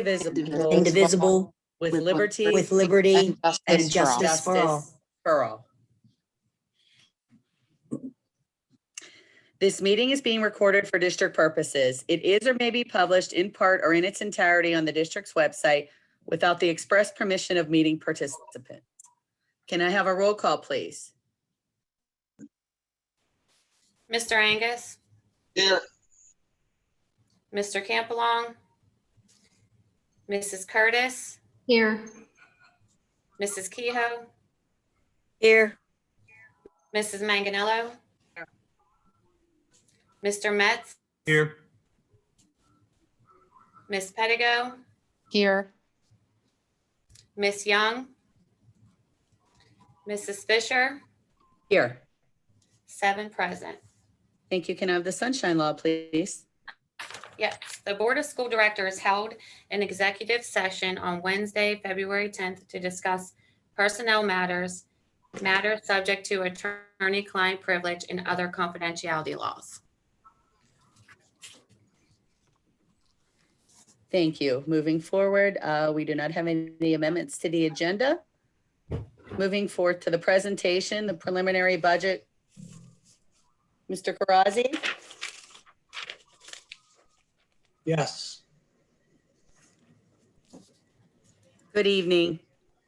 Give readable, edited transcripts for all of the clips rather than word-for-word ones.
indivisible, with liberty with liberty and justice for all. justice for all. This meeting is being recorded for district purposes. It is or may be published in part or in its entirety on the district's website without the express permission of meeting participants. Can I have a roll call, please? Mr. Angus, Here. Mr. Campbell, Mrs. Curtis, Here. Mrs. Kehoe, Here. Mrs. Manganello, Mr. Metz, Here. Miss Pettigo, Here. Miss Young, Mrs. Fisher, Here. 7 present. Thank you. Can I have the sunshine law, please? Yes, the Board of School Directors held an executive session on Wednesday, February 10th to discuss personnel matters subject to attorney-client privilege and other confidentiality laws. Thank you. Moving forward, we do not have any amendments to the agenda. Moving forward to the presentation, the preliminary budget. Mr. Karazi? Yes, Good evening.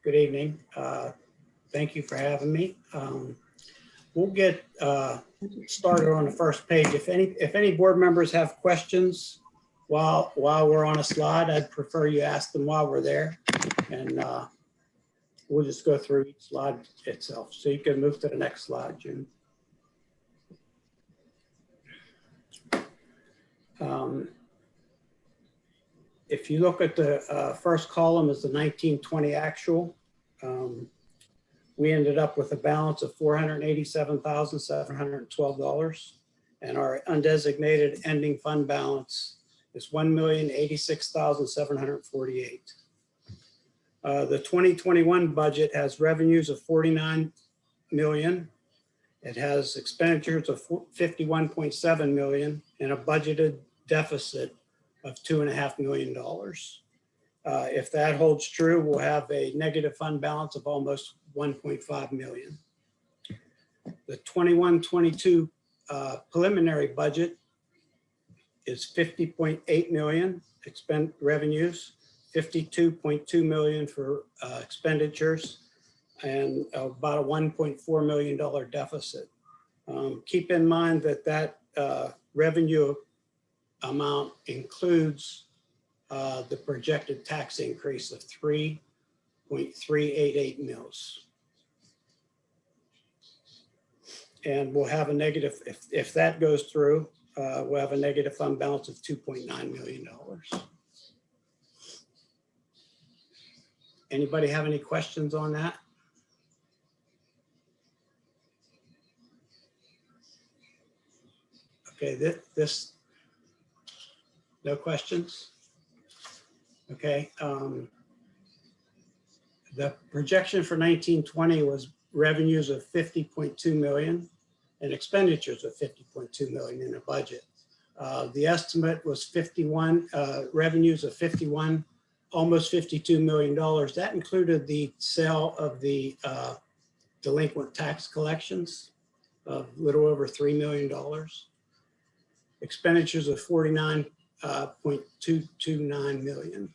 good evening. Thank you for having me. We'll get started on the first page. If any board members have questions while we're on a slide, I'd prefer you ask them while we're there. And we'll just go through each slide itself. So you can move to the next slide, June. If you look at the first column is the 1920 actual. We ended up with a balance of $487,712, and our undesignated ending fund balance is $1,086,748. The 2021 budget has revenues of $49 million. It has expenditures of $51.7 million and a budgeted deficit of $2.5 million. If that holds true, we'll have a negative fund balance of almost $1.5 million. The 21-22 preliminary budget is $50.8 million revenues, $52.2 million for expenditures, and about a $1.4 million deficit. Keep in mind that revenue amount includes the projected tax increase of 3.388 mils. And we'll have a negative, if that goes through, we'll have a negative fund balance of $2.9 million. Anybody have any questions on that? Okay, this no questions? Okay. The projection for 1920 was revenues of 50.2 million and expenditures of 50.2 million in the budget. The estimate was revenues of 51, almost $52 million. That included the sale of the delinquent tax collections of a little over $3 million. Expenditures of 49.229 million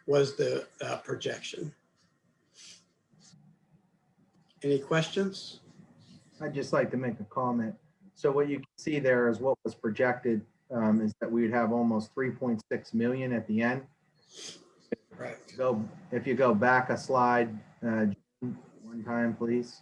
was the projection. Any questions? I'd just like to make a comment. So what you can see there is what was projected is that we would have almost 3.6 million at the end. Right. If you go back a slide, one time, please.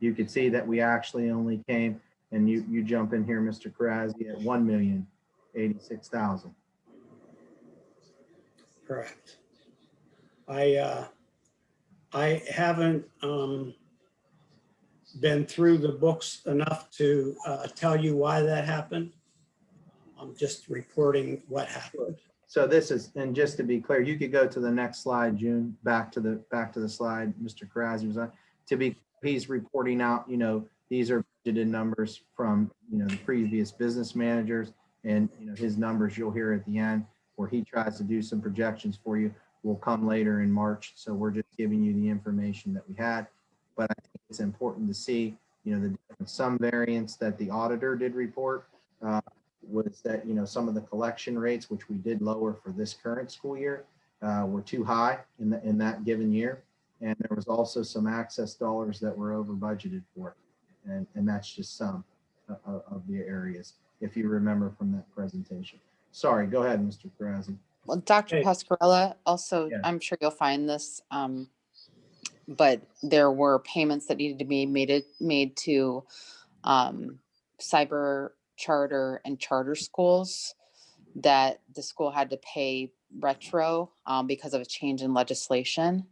You could see that we actually only came, and you jump in here, Mr. Karazi, at 1,086,000. Correct. I haven't been through the books enough to tell you why that happened. I'm just reporting what happened. So this is, and just to be clear, you could go to the next slide, June, back to the slide Mr. Karazi was on. He's reporting out, these are budgeted numbers from, the previous business managers, and, his numbers you'll hear at the end, where he tries to do some projections for you, will come later in March. So we're just giving you the information that we had. But I think it's important to see, some variance that the auditor did report was that, some of the collection rates, which we did lower for this current school year, were too high in that given year. And there was also some access dollars that were over budgeted for. And that's just some of the areas, if you remember from that presentation. Sorry, go ahead, Mr. Karazzi. Well, Dr. Okay. Pascarella, also, Yeah. I'm sure you'll find this, but there were payments that needed to be made to cyber charter and charter schools that the school had to pay retro because of a change in legislation.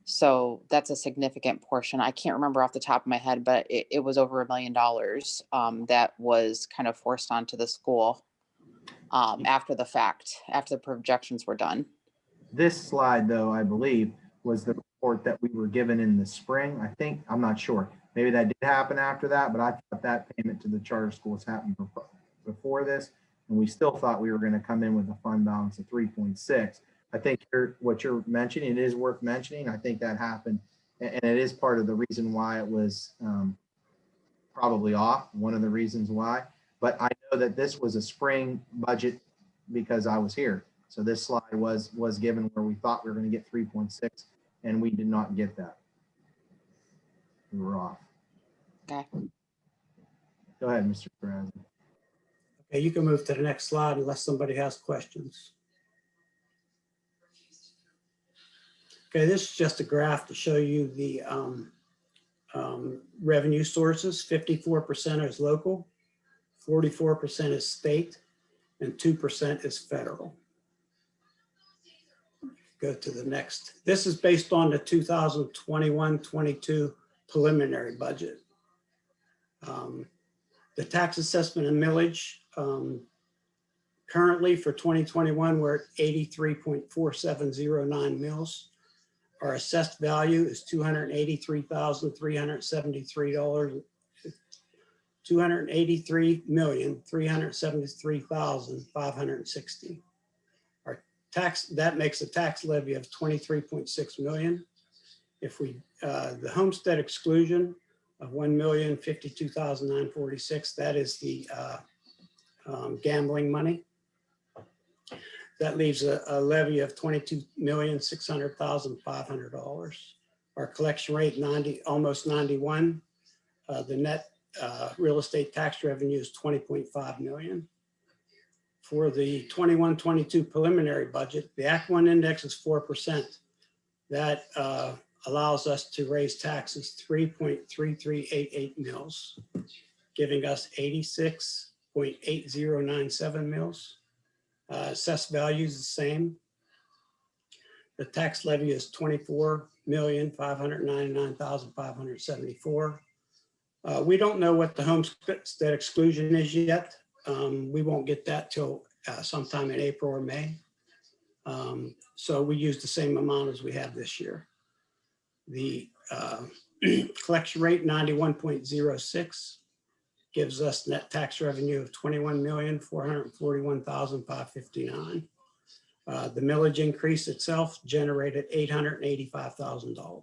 So that's a significant portion. I can't remember off the top of my head, but it was over $1 million that was kind of forced onto the school after the fact, after the projections were done. This slide, though, I believe, was the report that we were given in the spring. I'm not sure. Maybe that did happen after that, but I thought that payment to the charter schools happened before this. And we still thought we were going to come in with a fund balance of 3.6. I think what you're mentioning, it is worth mentioning. I think that happened. And it is part of the reason why it was probably off, one of the reasons why. But I know that this was a spring budget because I was here. So this slide was given where we thought we were going to get 3.6, and we did not get that. We were off. Okay. Go ahead, Mr. Karazzi. Okay, you can move to the next slide unless somebody has questions. Okay, this is just a graph to show you the revenue sources. 54% is local, 44% is state, and 2% is federal. Go to the next. This is based on the 2021-22 preliminary budget. The tax assessment and millage, currently for 2021, we're at 83.4709 mils. Our assessed value is $283,373, $283,373,560. Our tax, that makes a tax levy of 23.6 million. If we, the homestead exclusion of 1,052,946, that is the gambling money. That leaves a levy of $22,600,500. Our collection rate almost 91. The net real estate tax revenue is 20.5 million. For the 21-22 preliminary budget, the Act 1 index is 4%. That allows us to raise taxes 3.3388 mils, giving us 86.8097 mils. Assessed value is the same. The tax levy is 24,599,574. We don't know what the homestead exclusion is yet. We won't get that till sometime in April or May. So we use the same amount as we have this year. The collection rate, 91.06. Gives us net tax revenue of 21,441,559. The millage increase itself generated $885,000.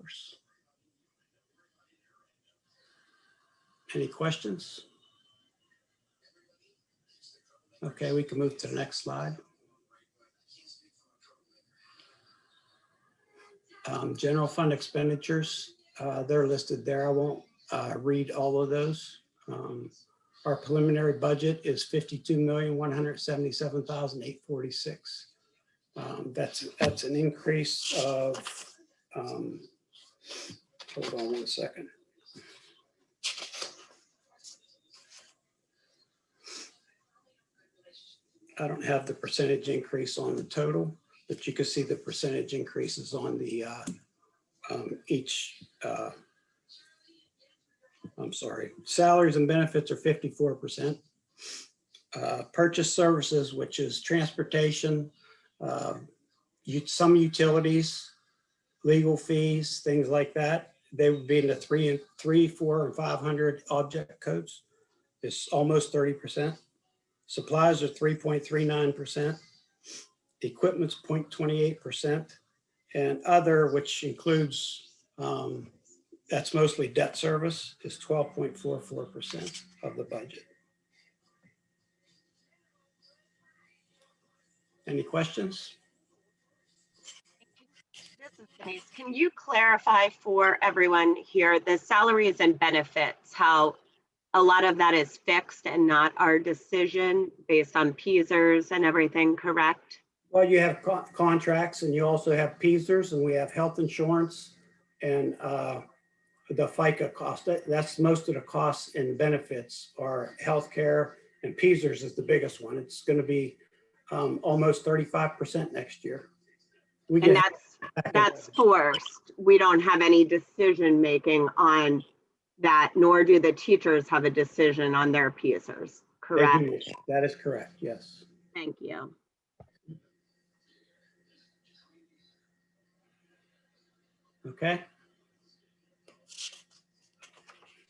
Any questions? Okay, we can move to the next slide. General fund expenditures, they're listed there. I won't read all of those. Our preliminary budget is $52,177,846. That's an increase of, hold on one second. I don't have the percentage increase on the total, but you can see the percentage increases on the each. I'm sorry, salaries and benefits are 54%. Purchase services, which is transportation, some utilities, legal fees, things like that, they would be in the 3, 4, and 500 object codes. It's almost 30%. Supplies are 3.39%. Equipment's 0.28%. And other, which includes, that's mostly debt service, is 12.44% of the budget. Any questions? This is Denise. Can you clarify for everyone here, the salaries and benefits, how a lot of that is fixed and not our decision based on PSERS and everything, correct? Well, you have contracts and you also have PSERS, and we have health insurance and the FICA cost. That's most of the costs and benefits are healthcare, and PSERS is the biggest one. It's going to be almost 35% next year. We And get that's forced. We don't have any decision making on that, nor do the teachers have a decision on their PSERS, correct? That is correct, yes. Thank you. Okay.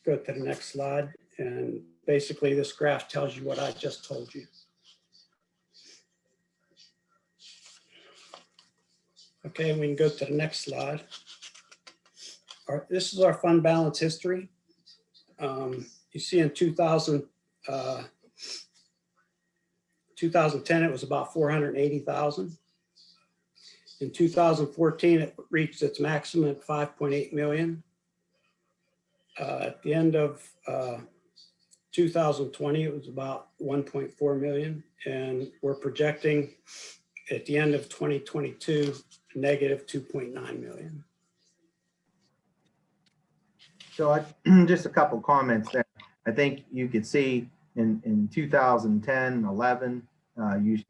Go to the next slide. And basically this graph tells you what I just told you. Okay, we can go to the next slide. This is our fund balance history. You see in 2010, it was about 480,000. In 2014, it reached its maximum at 5.8 million. At the end of 2020, it was about 1.4 million. And we're projecting at the end of 2022, negative 2.9 million. So just a couple comments there. I think you could see in 2010, 11,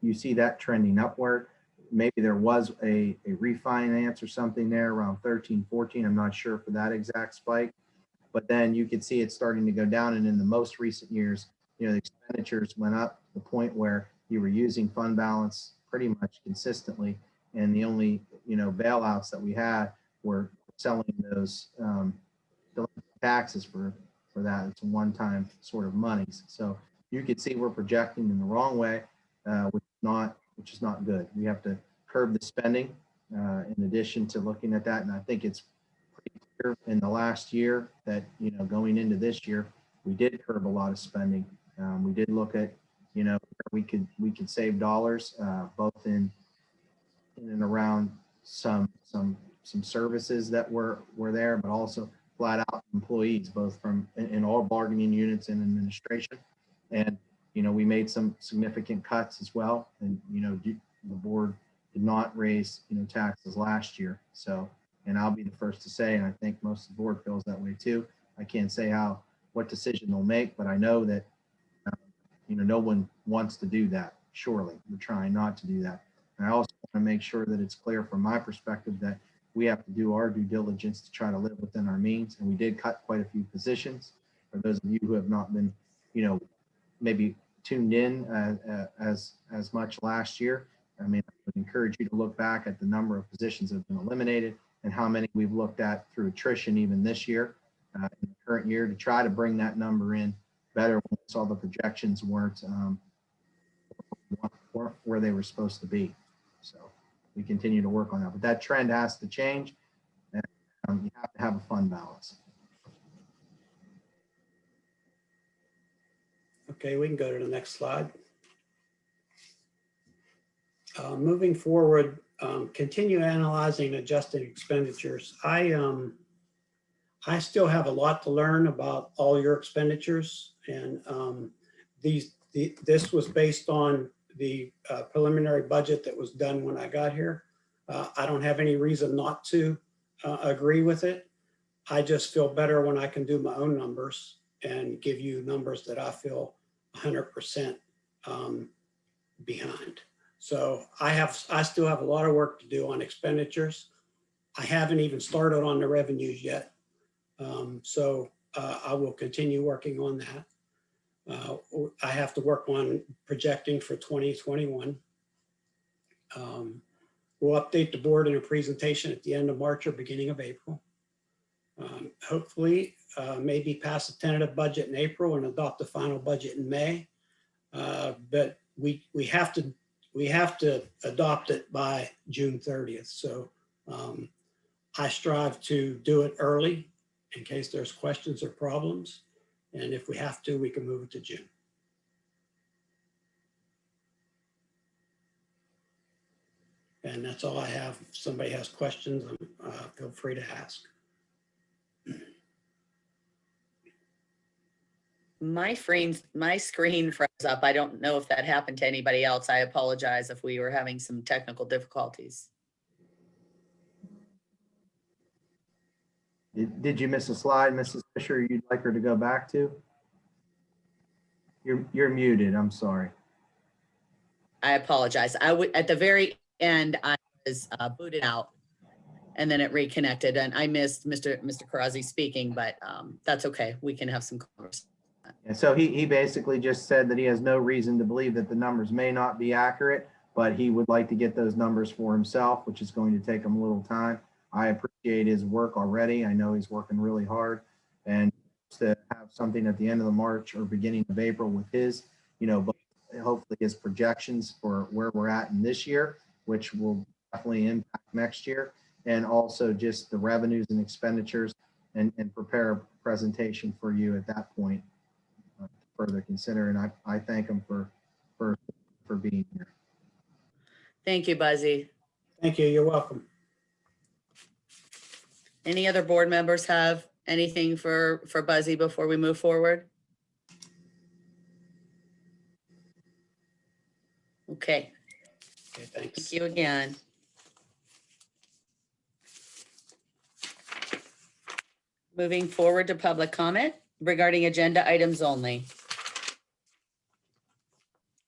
you see that trending upward. Maybe there was a refinance or something there around 13, 14. I'm not sure for that exact spike, but then you could see it starting to go down. And in the most recent years, the expenditures went up to the point where you were using fund balance pretty much consistently. And the only, bailouts that we had were selling those taxes for that. It's a one-time sort of monies. So you could see we're projecting in the wrong way, which is not good. We have to curb the spending in addition to looking at that. And I think it's pretty clear in the last year that, going into this year, we did curb a lot of spending. We did look at, where we could save dollars, both in and around some services that were there, but also flat out employees, both from in all bargaining units and administration. And, we made some significant cuts as well. And, the board did not raise, taxes last year. So, and I'll be the first to say, and I think most of the board feels that way too. I can't say what decision they'll make, but I know that, no one wants to do that. Surely we're trying not to do that. And I also want to make sure that it's clear from my perspective that we have to do our due diligence to try to live within our means. And we did cut quite a few positions. For those of you who have not been, maybe tuned in as much last year, I mean, I would encourage you to look back at the number of positions that have been eliminated and how many we've looked at through attrition even this year, in the current year, to try to bring that number in better when we saw the projections weren't where they were supposed to be. So we continue to work on that, but that trend has to change, and you have to have a fund balance. Okay, we can go to the next slide. Moving forward, continue analyzing and adjusting expenditures. I still have a lot to learn about all your expenditures, and this was based on the preliminary budget that was done when I got here. I don't have any reason not to agree with it. I just feel better when I can do my own numbers and give you numbers that I feel 100% behind. So I still have a lot of work to do on expenditures. I haven't even started on the revenues yet. So I will continue working on that. I have to work on projecting for 2021. We'll update the board in a presentation at the end of March or beginning of April. Hopefully, maybe pass a tentative budget in April and adopt the final budget in May. But we have to adopt it by June 30th. So I strive to do it early in case there's questions or problems. And if we have to, we can move it to June. And that's all I have. If somebody has questions, feel free to ask. My screen froze up. I don't know if that happened to anybody else. I apologize if we were having some technical difficulties. Did you miss a slide, Mrs. Fisher, you'd like her to go back to? You're muted, I'm sorry. I apologize. At the very end, I was booted out and then it reconnected and I missed Mr. Karazi speaking, but that's okay. We can have some conversation. And so he basically just said that he has no reason to believe that the numbers may not be accurate, but he would like to get those numbers for himself, which is going to take him a little time. I appreciate his work already. I know he's working really hard, and to have something at the end of the March or beginning of April with his, but hopefully his projections for where we're at in this year, which will definitely impact next year, and also just the revenues and expenditures, and prepare a presentation for you at that point to further consider. And I thank him for being here. Thank you, Buzzy. Thank you. You're welcome. Any other board members have anything for Buzzy before we move forward? Okay, Okay, thanks. thank you again. Moving forward to public comment regarding agenda items only.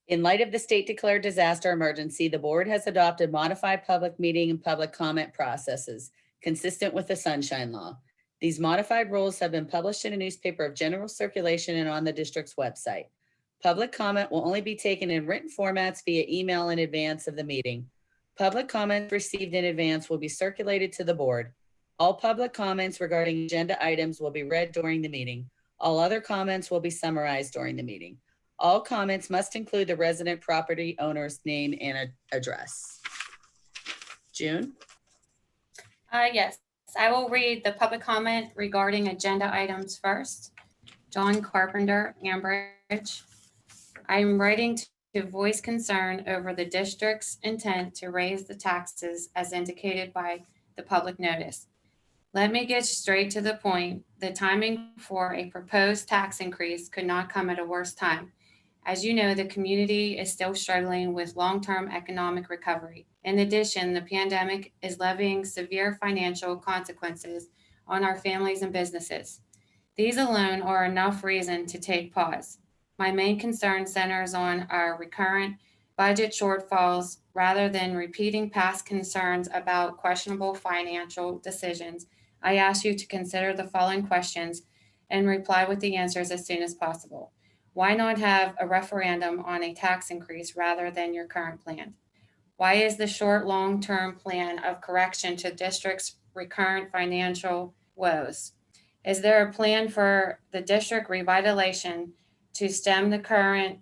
In light of the state declared disaster emergency, the board has adopted modified public meeting and public comment processes consistent with the Sunshine Law. These modified rules have been published in a newspaper of general circulation and on the district's website. Public comment will only be taken in written formats via email in advance of the meeting. Public comments received in advance will be circulated to the board. All public comments regarding agenda items will be read during the meeting. All other comments will be summarized during the meeting. All comments must include the resident property owner's name and address. June? Yes, I will read the public comment regarding agenda items first. John Carpenter, Ambridge. I'm writing to voice concern over the district's intent to raise the taxes as indicated by the public notice. Let me get straight to the point. The timing for a proposed tax increase could not come at a worse time. As you know, the community is still struggling with long-term economic recovery. In addition, the pandemic is levying severe financial consequences on our families and businesses. These alone are enough reason to take pause. My main concern centers on our recurrent budget shortfalls rather than repeating past concerns about questionable financial decisions. I ask you to consider the following questions and reply with the answers as soon as possible. Why not have a referendum on a tax increase rather than your current plan? Why is the short, long-term plan of correction to district's recurrent financial woes? Is there a plan for the district revitalization to stem the current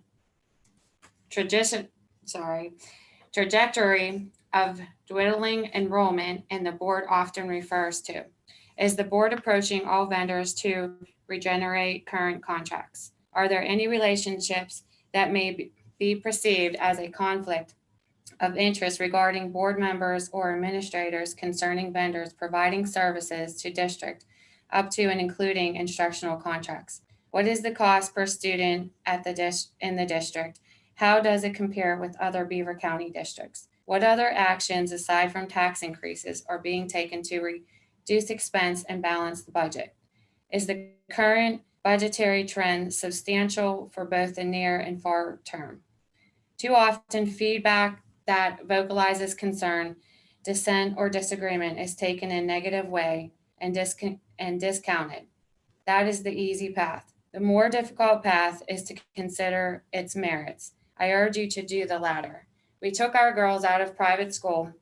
trajectory of dwindling enrollment and the board often refers to? Is the board approaching all vendors to regenerate current contracts? Are there any relationships that may be perceived as a conflict of interest regarding board members or administrators concerning vendors providing services to district up to and including instructional contracts? What is the cost per student at in the district? How does it compare with other Beaver County districts? What other actions aside from tax increases are being taken to reduce expense and balance the budget? Is the current budgetary trend substantial for both the near and far term? Too often, feedback that vocalizes concern, dissent, or disagreement is taken in a negative way and discounted. That is the easy path. The more difficult path is to consider its merits. I urge you to do the latter. We took our girls out of private school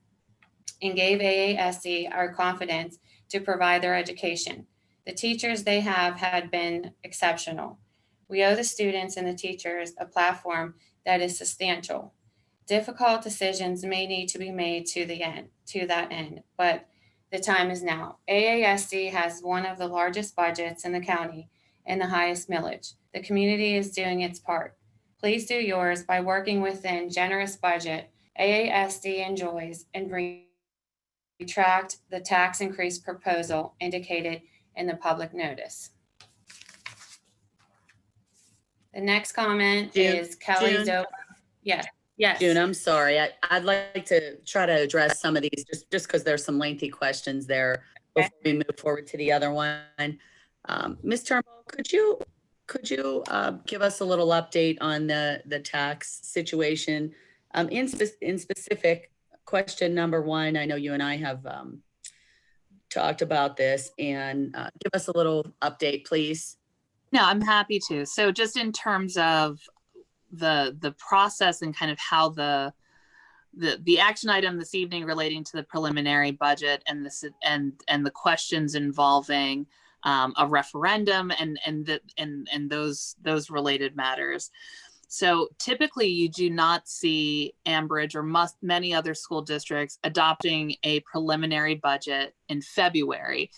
and gave AASC our confidence to provide their education. The teachers they have had been exceptional. We owe the students and the teachers a platform that is substantial. Difficult decisions may need to be made to that end, but the time is now. AASD has one of the largest budgets in the county and the highest millage. The community is doing its part. Please do yours by working within generous budget AASD enjoys and retract the tax increase proposal indicated in the public notice. The next comment June, is Kelly June. Doe. Yes, yes. June, I'm sorry. I'd like to try to address some of these just because there's some lengthy questions there Okay. before we move forward to the other one. Ms. Turnbull, could you give us a little update on the tax situation? In specific, question number one, I know you and I have talked about this, and give us a little update, please. No, I'm happy to. So just in terms of the process and kind of how the action item this evening relating to the preliminary budget and the questions involving a referendum and those related matters. So typically you do not see Ambridge or many other school districts adopting a preliminary budget in February.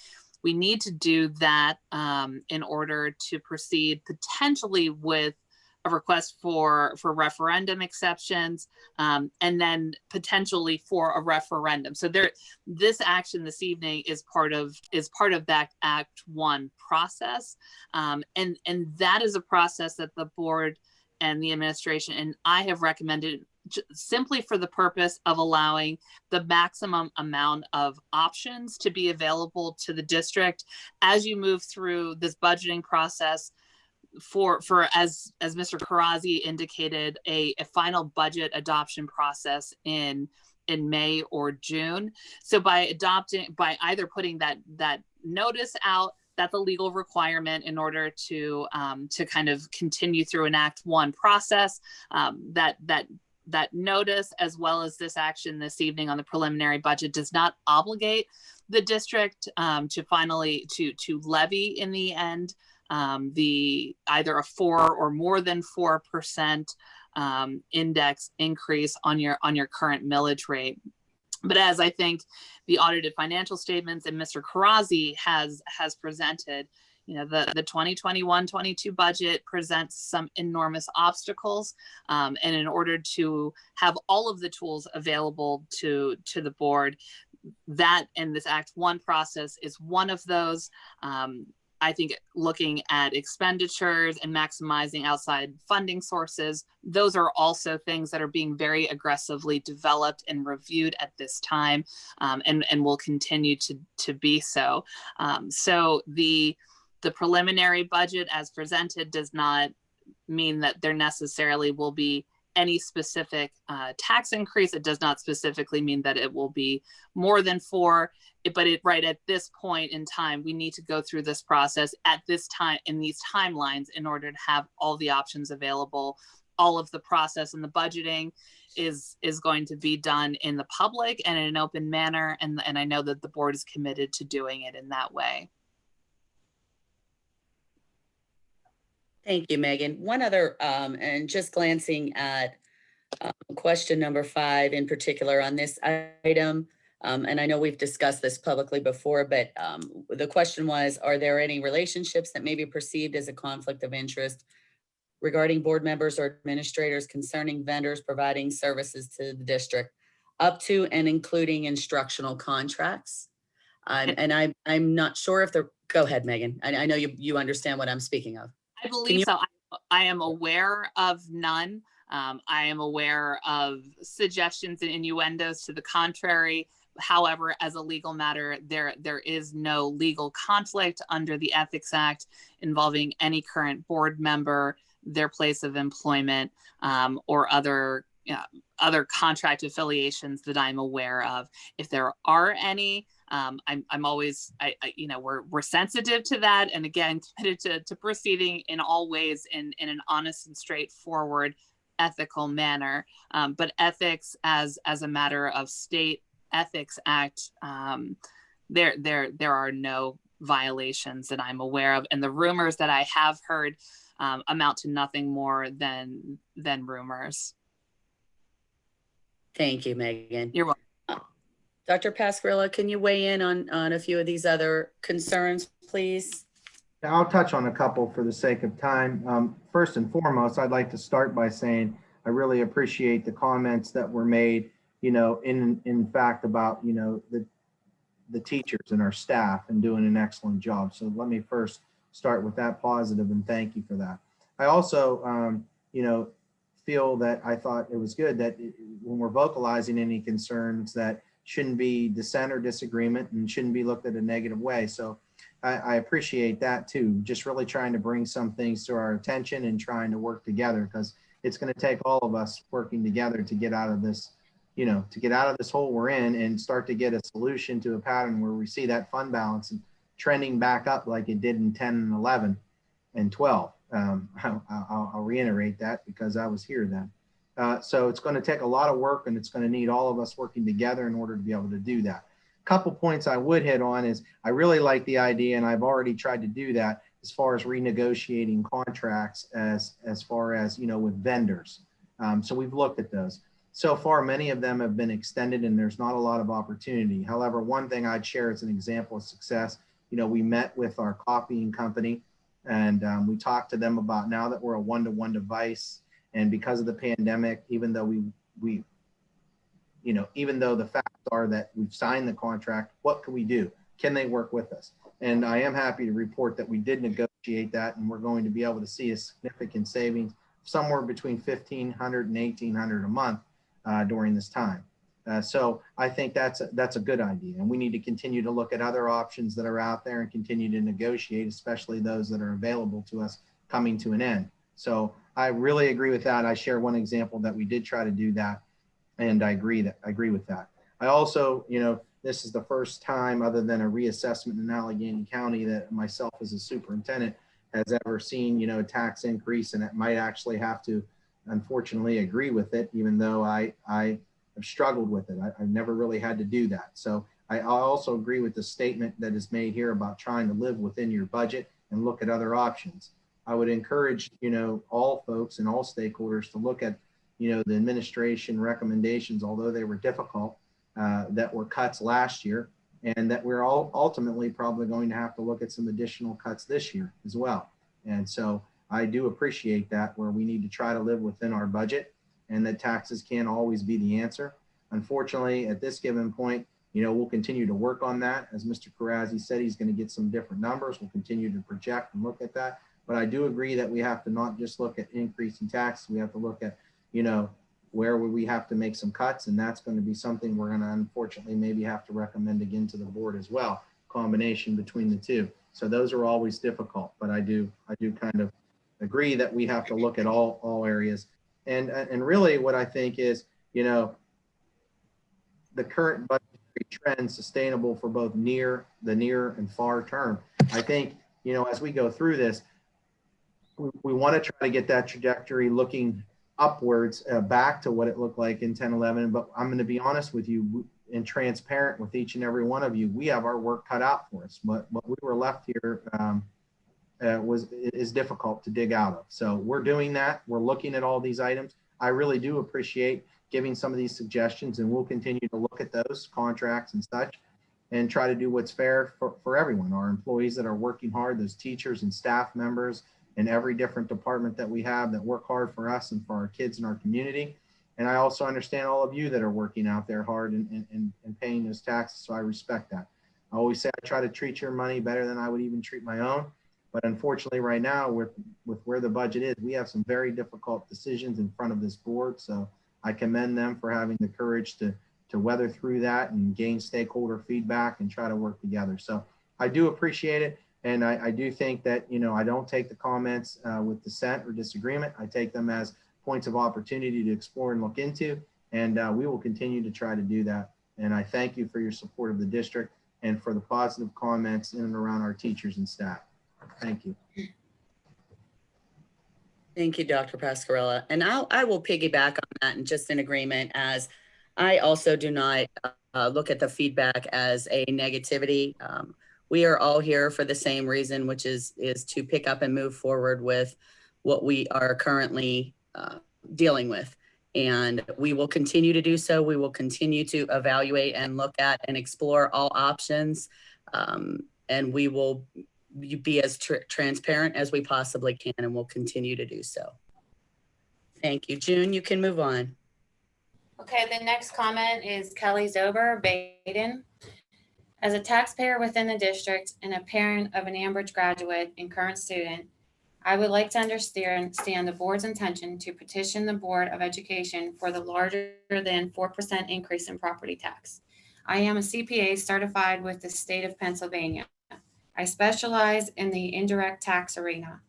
We need to do that in order to proceed potentially with a request for referendum exceptions, and then potentially for a referendum. So this action this evening is part of that Act 1 process, and that is a process that the board and the administration and I have recommended simply for the purpose of allowing the maximum amount of options to be available to the district as you move through this budgeting process for as Mr. Karazi indicated, a final budget adoption process in May or June. So by either putting that notice out, that's a legal requirement in order to kind of continue through an Act 1 process, that notice, as well as this action this evening on the preliminary budget, does not obligate the district to levy in the end either a 4 or more than 4% index increase on your current millage rate. But as I think the audited financial statements and Mr. Karazi has presented, the 2021-22 budget presents some enormous obstacles. And in order to have all of the tools available to the board, that and this Act 1 process is one of those. I think looking at expenditures and maximizing outside funding sources, those are also things that are being very aggressively developed and reviewed at this time, and will continue to be so. So the preliminary budget as presented does not mean that there necessarily will be any specific tax increase. It does not specifically mean that it will be more than 4, but right at this point in time, we need to go through this process at this time in these timelines in order to have all the options available. All of the process and the budgeting is going to be done in the public and in an open manner, and I know that the board is committed to doing it in that way. Thank you, Megan. One other, and just glancing at question number 5 in particular on this item, and I know we've discussed this publicly before, but the question was, are there any relationships that may be perceived as a conflict of interest regarding board members or administrators concerning vendors providing services to the district up to and including instructional contracts? And I'm not sure if go ahead, Megan. I know you understand what I'm speaking of. I believe so. I am aware of none. I am aware of suggestions and innuendos to the contrary. However, as a legal matter, there is no legal conflict under the Ethics Act involving any current board member, their place of employment, or other contract affiliations that I'm aware of. If there are any, I'm always, we're sensitive to that, and again, committed to proceeding in all ways in an honest and straightforward, ethical manner. But ethics, as a matter of state ethics act, there are no violations that I'm aware of. And the rumors that I have heard amount to nothing more than rumors. Thank you, Megan. You're welcome. Dr. Pascarilla, can you weigh in on a few of these other concerns, please? I'll touch on a couple for the sake of time. First and foremost, I'd like to start by saying I really appreciate the comments that were made, in fact about, the teachers and our staff and doing an excellent job. So let me first start with that positive and thank you for that. I also, feel that I thought it was good that when we're vocalizing any concerns that shouldn't be dissent or disagreement and shouldn't be looked at a negative way. So I appreciate that too. Just really trying to bring some things to our attention and trying to work together, because it's going to take all of us working together to get out of this, to get out of this hole we're in and start to get a solution to a pattern where we see that fund balance and trending back up like it did in 10 and 11 and 12. I'll reiterate that because I was here then. So it's going to take a lot of work, and it's going to need all of us working together in order to be able to do that. Couple points I would hit on is I really like the idea, and I've already tried to do that as far as renegotiating contracts as far as, with vendors. So we've looked at those. So far, many of them have been extended and there's not a lot of opportunity. However, one thing I'd share as an example of success, we met with our copying company and we talked to them about, now that we're a one-to-one device, and because of the pandemic, even though even though the facts are that we've signed the contract, what can we do? Can they work with us? And I am happy to report that we did negotiate that, and we're going to be able to see a significant savings somewhere between $1,500 and $1,800 a month during this time. So I think that's a good idea, and we need to continue to look at other options that are out there and continue to negotiate, especially those that are available to us coming to an end. So I really agree with that. I share one example that we did try to do that, and I agree with that. I also, this is the first time other than a reassessment in Allegheny County that myself as a superintendent has ever seen, a tax increase, and it might actually have to, unfortunately, agree with it, even though I have struggled with it. I've never really had to do that. So I also agree with the statement that is made here about trying to live within your budget and look at other options. I would encourage, all folks and all stakeholders to look at, the administration recommendations, although they were difficult, that were cuts last year, and that we're all ultimately probably going to have to look at some additional cuts this year as well. And so I do appreciate that, where we need to try to live within our budget, and that taxes can't always be the answer. Unfortunately, at this given point, we'll continue to work on that. As Mr. Karazzi said, he's going to get some different numbers. We'll continue to project and look at that. But I do agree that we have to not just look at increasing taxes. We have to look at, where would we have to make some cuts, and that's going to be something we're going to unfortunately maybe have to recommend again to the board as well, combination between the two. So those are always difficult, but I do kind of agree that we have to look at all areas. And really what I think is, the current budgetary trend sustainable for both the near and far term. I think, as we go through this, we want to try to get that trajectory looking upwards back to what it looked like in 10, 11. But I'm going to be honest with you and transparent with each and every one of you. We have our work cut out for us. What we were left here is difficult to dig out of. So we're doing that. We're looking at all these items. I really do appreciate giving some of these suggestions, and we'll continue to look at those contracts and such and try to do what's fair for everyone, our employees that are working hard, those teachers and staff members in every different department that we have that work hard for us and for our kids in our community. And I also understand all of you that are working out there hard and paying those taxes. So I respect that. I always say I try to treat your money better than I would even treat my own. But unfortunately right now with where the budget is, we have some very difficult decisions in front of this board. So I commend them for having the courage to weather through that and gain stakeholder feedback and try to work together. So I do appreciate it. And I do think that, I don't take the comments with dissent or disagreement. I take them as points of opportunity to explore and look into, and we will continue to try to do that. And I thank you for your support of the district and for the positive comments in and around our teachers and staff. Thank you. Thank you, Dr. Pascarilla. And I will piggyback on that and just in agreement, as I also do not look at the feedback as a negativity. we are all here for the same reason, which is to pick up and move forward with what we are currently dealing with. And we will continue to do so. We will continue to evaluate and look at and explore all options. And we will be as transparent as we possibly can, and we'll continue to do so. Thank you. June, you can move on. Okay, the next comment is Kelly Zober, Baden. As a taxpayer within the district and a parent of an Ambridge graduate and current student, I would like to understand the board's intention to petition the Board of Education for the larger than 4% increase in property tax. I am a CPA certified with the state of Pennsylvania. I specialize in the indirect tax arena.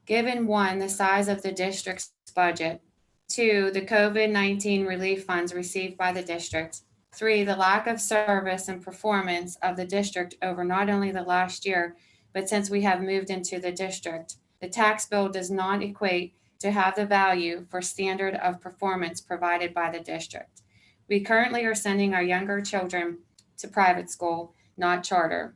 Given 1, the size of the district's budget, 2, the COVID-19 relief funds received by the district, 3, the lack of service and performance of the district over not only the last year, but since we have moved into the district, the tax bill does not equate to have the value for standard of performance provided by the district. We currently are sending our younger children to private school, not charter,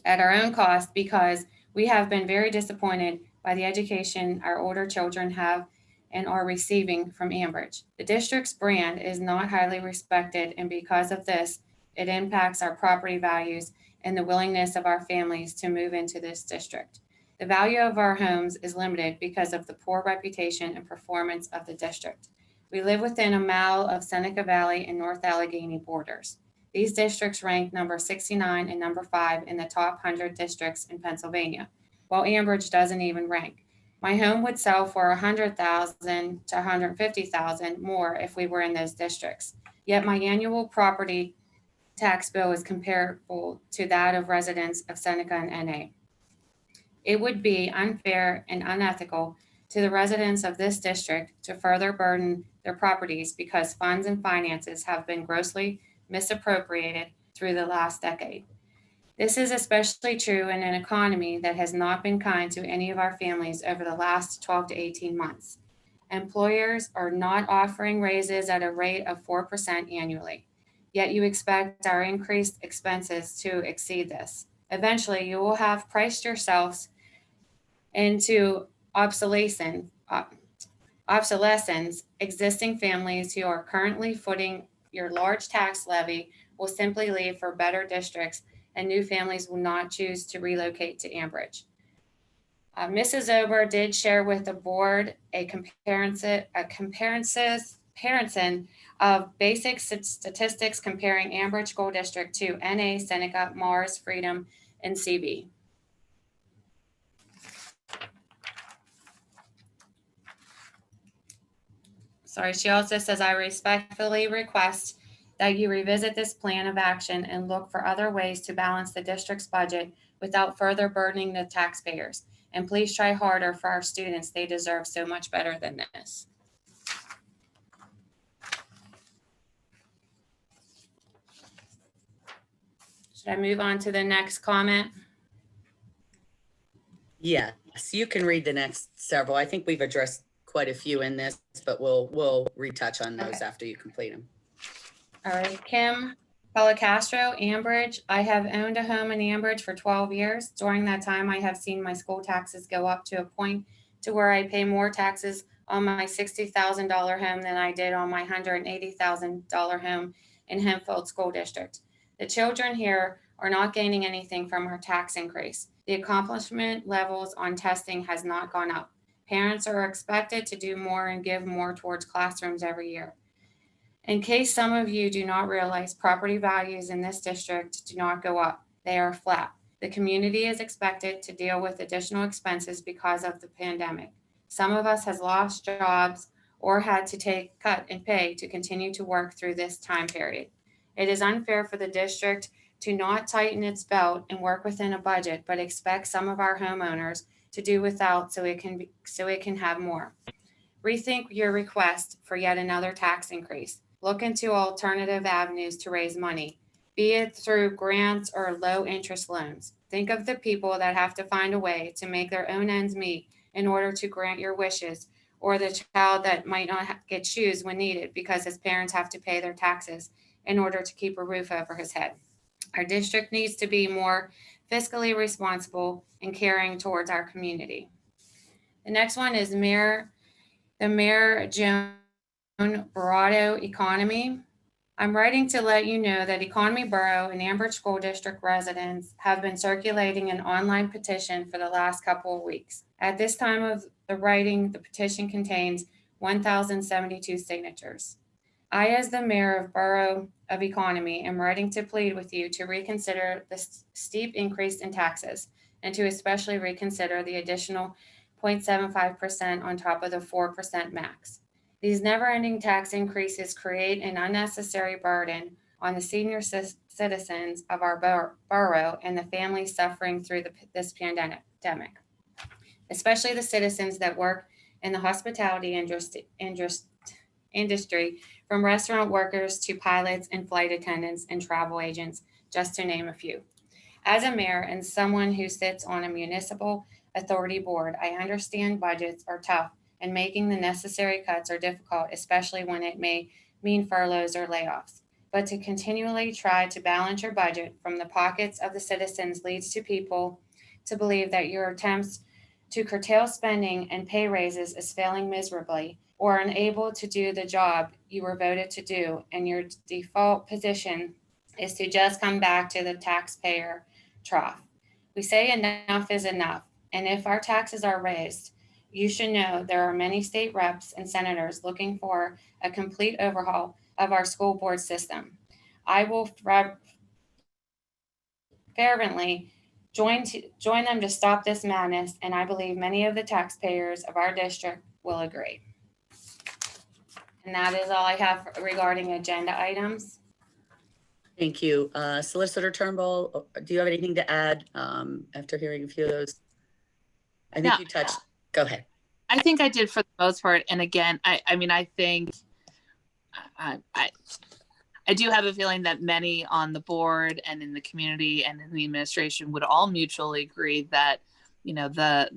at our own cost because we have been very disappointed by the education our older children have and are receiving from Ambridge. The district's brand is not highly respected, and because of this, it impacts our property values and the willingness of our families to move into this district. The value of our homes is limited because of the poor reputation and performance of the district. We live within a mile of Seneca Valley and North Allegheny borders. These districts rank number 69 and number 5 in the top 100 districts in Pennsylvania, while Ambridge doesn't even rank. My home would sell for $100,000 to $150,000 more if we were in those districts. Yet my annual property tax bill is comparable to that of residents of Seneca and NA. It would be unfair and unethical to the residents of this district to further burden their properties because funds and finances have been grossly misappropriated through the last decade. This is especially true in an economy that has not been kind to any of our families over the last 12 to 18 months. Employers are not offering raises at a rate of 4% annually, yet you expect our increased expenses to exceed this. Eventually, you will have priced yourselves into obsolescence. Existing families who are currently footing your large tax levy will simply leave for better districts, and new families will not choose to relocate to Ambridge. Mrs. Ober did share with the board a comparison of basic statistics comparing Ambridge School District to NA, Seneca, Mars, Freedom, and CB. Sorry, she also says, I respectfully request that you revisit this plan of action and look for other ways to balance the district's budget without further burdening the taxpayers. And please try harder for our students. They deserve so much better than this. Should I move on to the next comment? Yes, you can read the next several. I think we've addressed quite a few in this, but we'll retouch on those Okay. after you complete them. All right, Kim Pellicastro, Ambridge. I have owned a home in Ambridge for 12 years. During that time, I have seen my school taxes go up to a point to where I pay more taxes on my $60,000 home than I did on my $180,000 home in Hempfield School District. The children here are not gaining anything from our tax increase. The accomplishment levels on testing has not gone up. Parents are expected to do more and give more towards classrooms every year. In case some of you do not realize, property values in this district do not go up. They are flat. The community is expected to deal with additional expenses because of the pandemic. Some of us has lost jobs or had to take cut in pay to continue to work through this time period. It is unfair for the district to not tighten its belt and work within a budget, but expect some of our homeowners to do without so it can have more. Rethink your request for yet another tax increase. Look into alternative avenues to raise money, be it through grants or low interest loans. Think of the people that have to find a way to make their own ends meet in order to grant your wishes, or the child that might not get shoes when needed because his parents have to pay their taxes in order to keep a roof over his head. Our district needs to be more fiscally responsible, and caring towards our community. The next one is the Mayor Joan Barato Economy. I'm writing to let you know that Economy Borough and Ambridge School District residents have been circulating an online petition for the last couple of weeks. At this time of the writing, the petition contains 1,072 signatures. I, as the Mayor of Borough of Economy, am writing to plead with you to reconsider the steep increase in taxes and to especially reconsider the additional 0.75% on top of the 4% max. These never-ending tax increases create an unnecessary burden on the senior citizens of our borough and the families suffering through this pandemic, especially the citizens that work in the hospitality industry, from restaurant workers to pilots and flight attendants and travel agents, just to name a few. As a mayor and someone who sits on a municipal authority board, I understand budgets are tough and making the necessary cuts are difficult, especially when it may mean furloughs or layoffs. But to continually try to balance your budget from the pockets of the citizens leads to people to believe that your attempts to curtail spending and pay raises is failing miserably or unable to do the job you were voted to do, and your default position is to just come back to the taxpayer trough. We say enough is enough, and if our taxes are raised, you should know there are many state reps and senators looking for a complete overhaul of our school board system. I will fervently join them to stop this madness, and I believe many of the taxpayers of our district will agree. And that is all I have regarding agenda items. Thank you. Solicitor Turnbull, do you have anything to add after hearing a few of those? I think No. you touched, go ahead. I think I did for the most part. And again, I mean, I think I do have a feeling that many on the board and in the community and in the administration would all mutually agree that, you know, that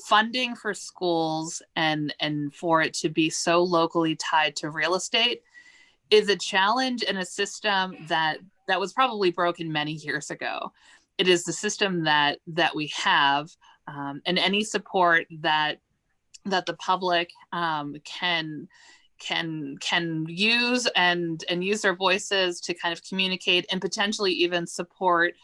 funding for schools and for it to be so locally tied to real estate is a challenge in a system that was probably broken many years ago. It is the system that we have, and any support that the public can use and use their voices to kind of communicate and potentially even support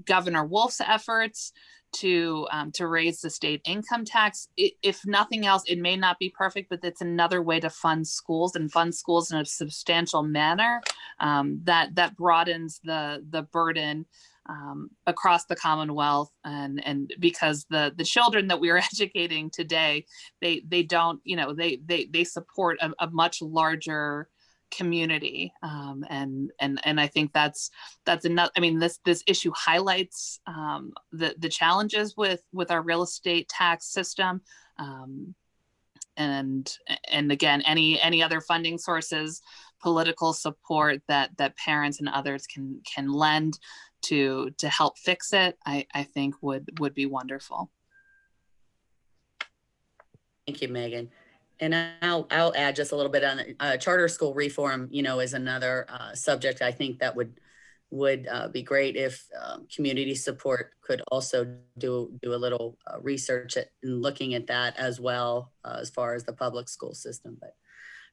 Governor Wolf's efforts to raise the state income tax. If nothing else, it may not be perfect, but it's another way to fund schools and fund schools in a substantial manner that broadens the burden across the Commonwealth, and because the children that we are educating today, they don't, you know, they support a much larger community, and I think that's enough. I mean, this issue highlights the challenges with our real estate tax system, and again, any other funding sources, political support that parents and others can lend to help fix it, I think would be wonderful. Thank you, Megan. And I'll add just a little bit on charter school reform, you know, is another subject I think that would be great if community support could also do a little research in looking at that as well, as far as the public school system. But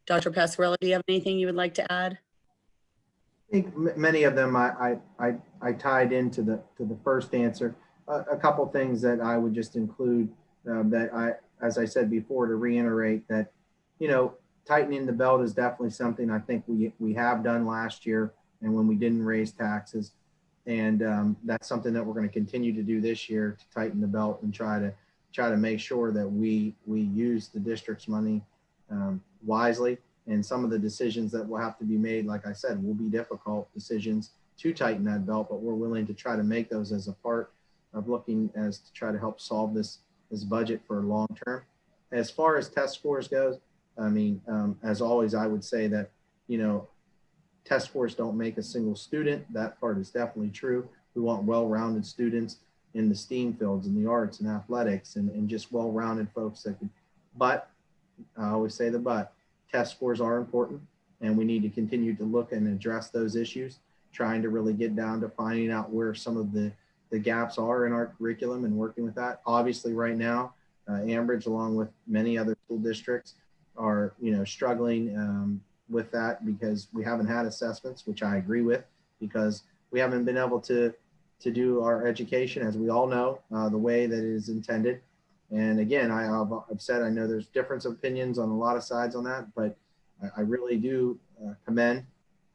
Dr. Pasquarello, do you have anything you would like to add? I think many of them I tied into the first answer. A couple things that I would just include as I said before, to reiterate that, you know, tightening the belt is definitely something I think we have done last year, and when we didn't raise taxes, and that's something that we're going to continue to do this year, to tighten the belt and try to make sure that we use the district's money wisely. And some of the decisions that will have to be made, like I said, will be difficult decisions to tighten that belt, but we're willing to try to make those as a part of looking as to try to help solve this budget for long term. As far as test scores goes, I mean, as always, I would say that, you know, test scores don't make a single student. That part is definitely true. We want well-rounded students in the STEAM fields, in the arts and athletics, and just well-rounded folks that can, but I always say test scores are important, and we need to continue to look and address those issues, trying to really get down to finding out where some of the the gaps are in our curriculum and working with that. Obviously, right now, Ambridge, along with many other school districts, are struggling with that because we haven't had assessments, which I agree with, because we haven't been able to do our education, as we all know, the way that it is intended. And again, I've said, I know there's difference of opinions on a lot of sides on that, but I really do commend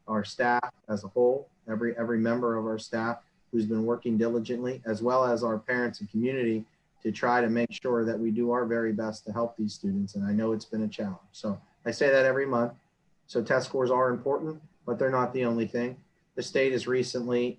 our staff as a whole, every member of our staff who's been working diligently, as well as our parents and community, to try to make sure that we do our very best to help these students. And I know it's been a challenge. So I say that every month. So test scores are important, but they're not the only thing. The state has recently,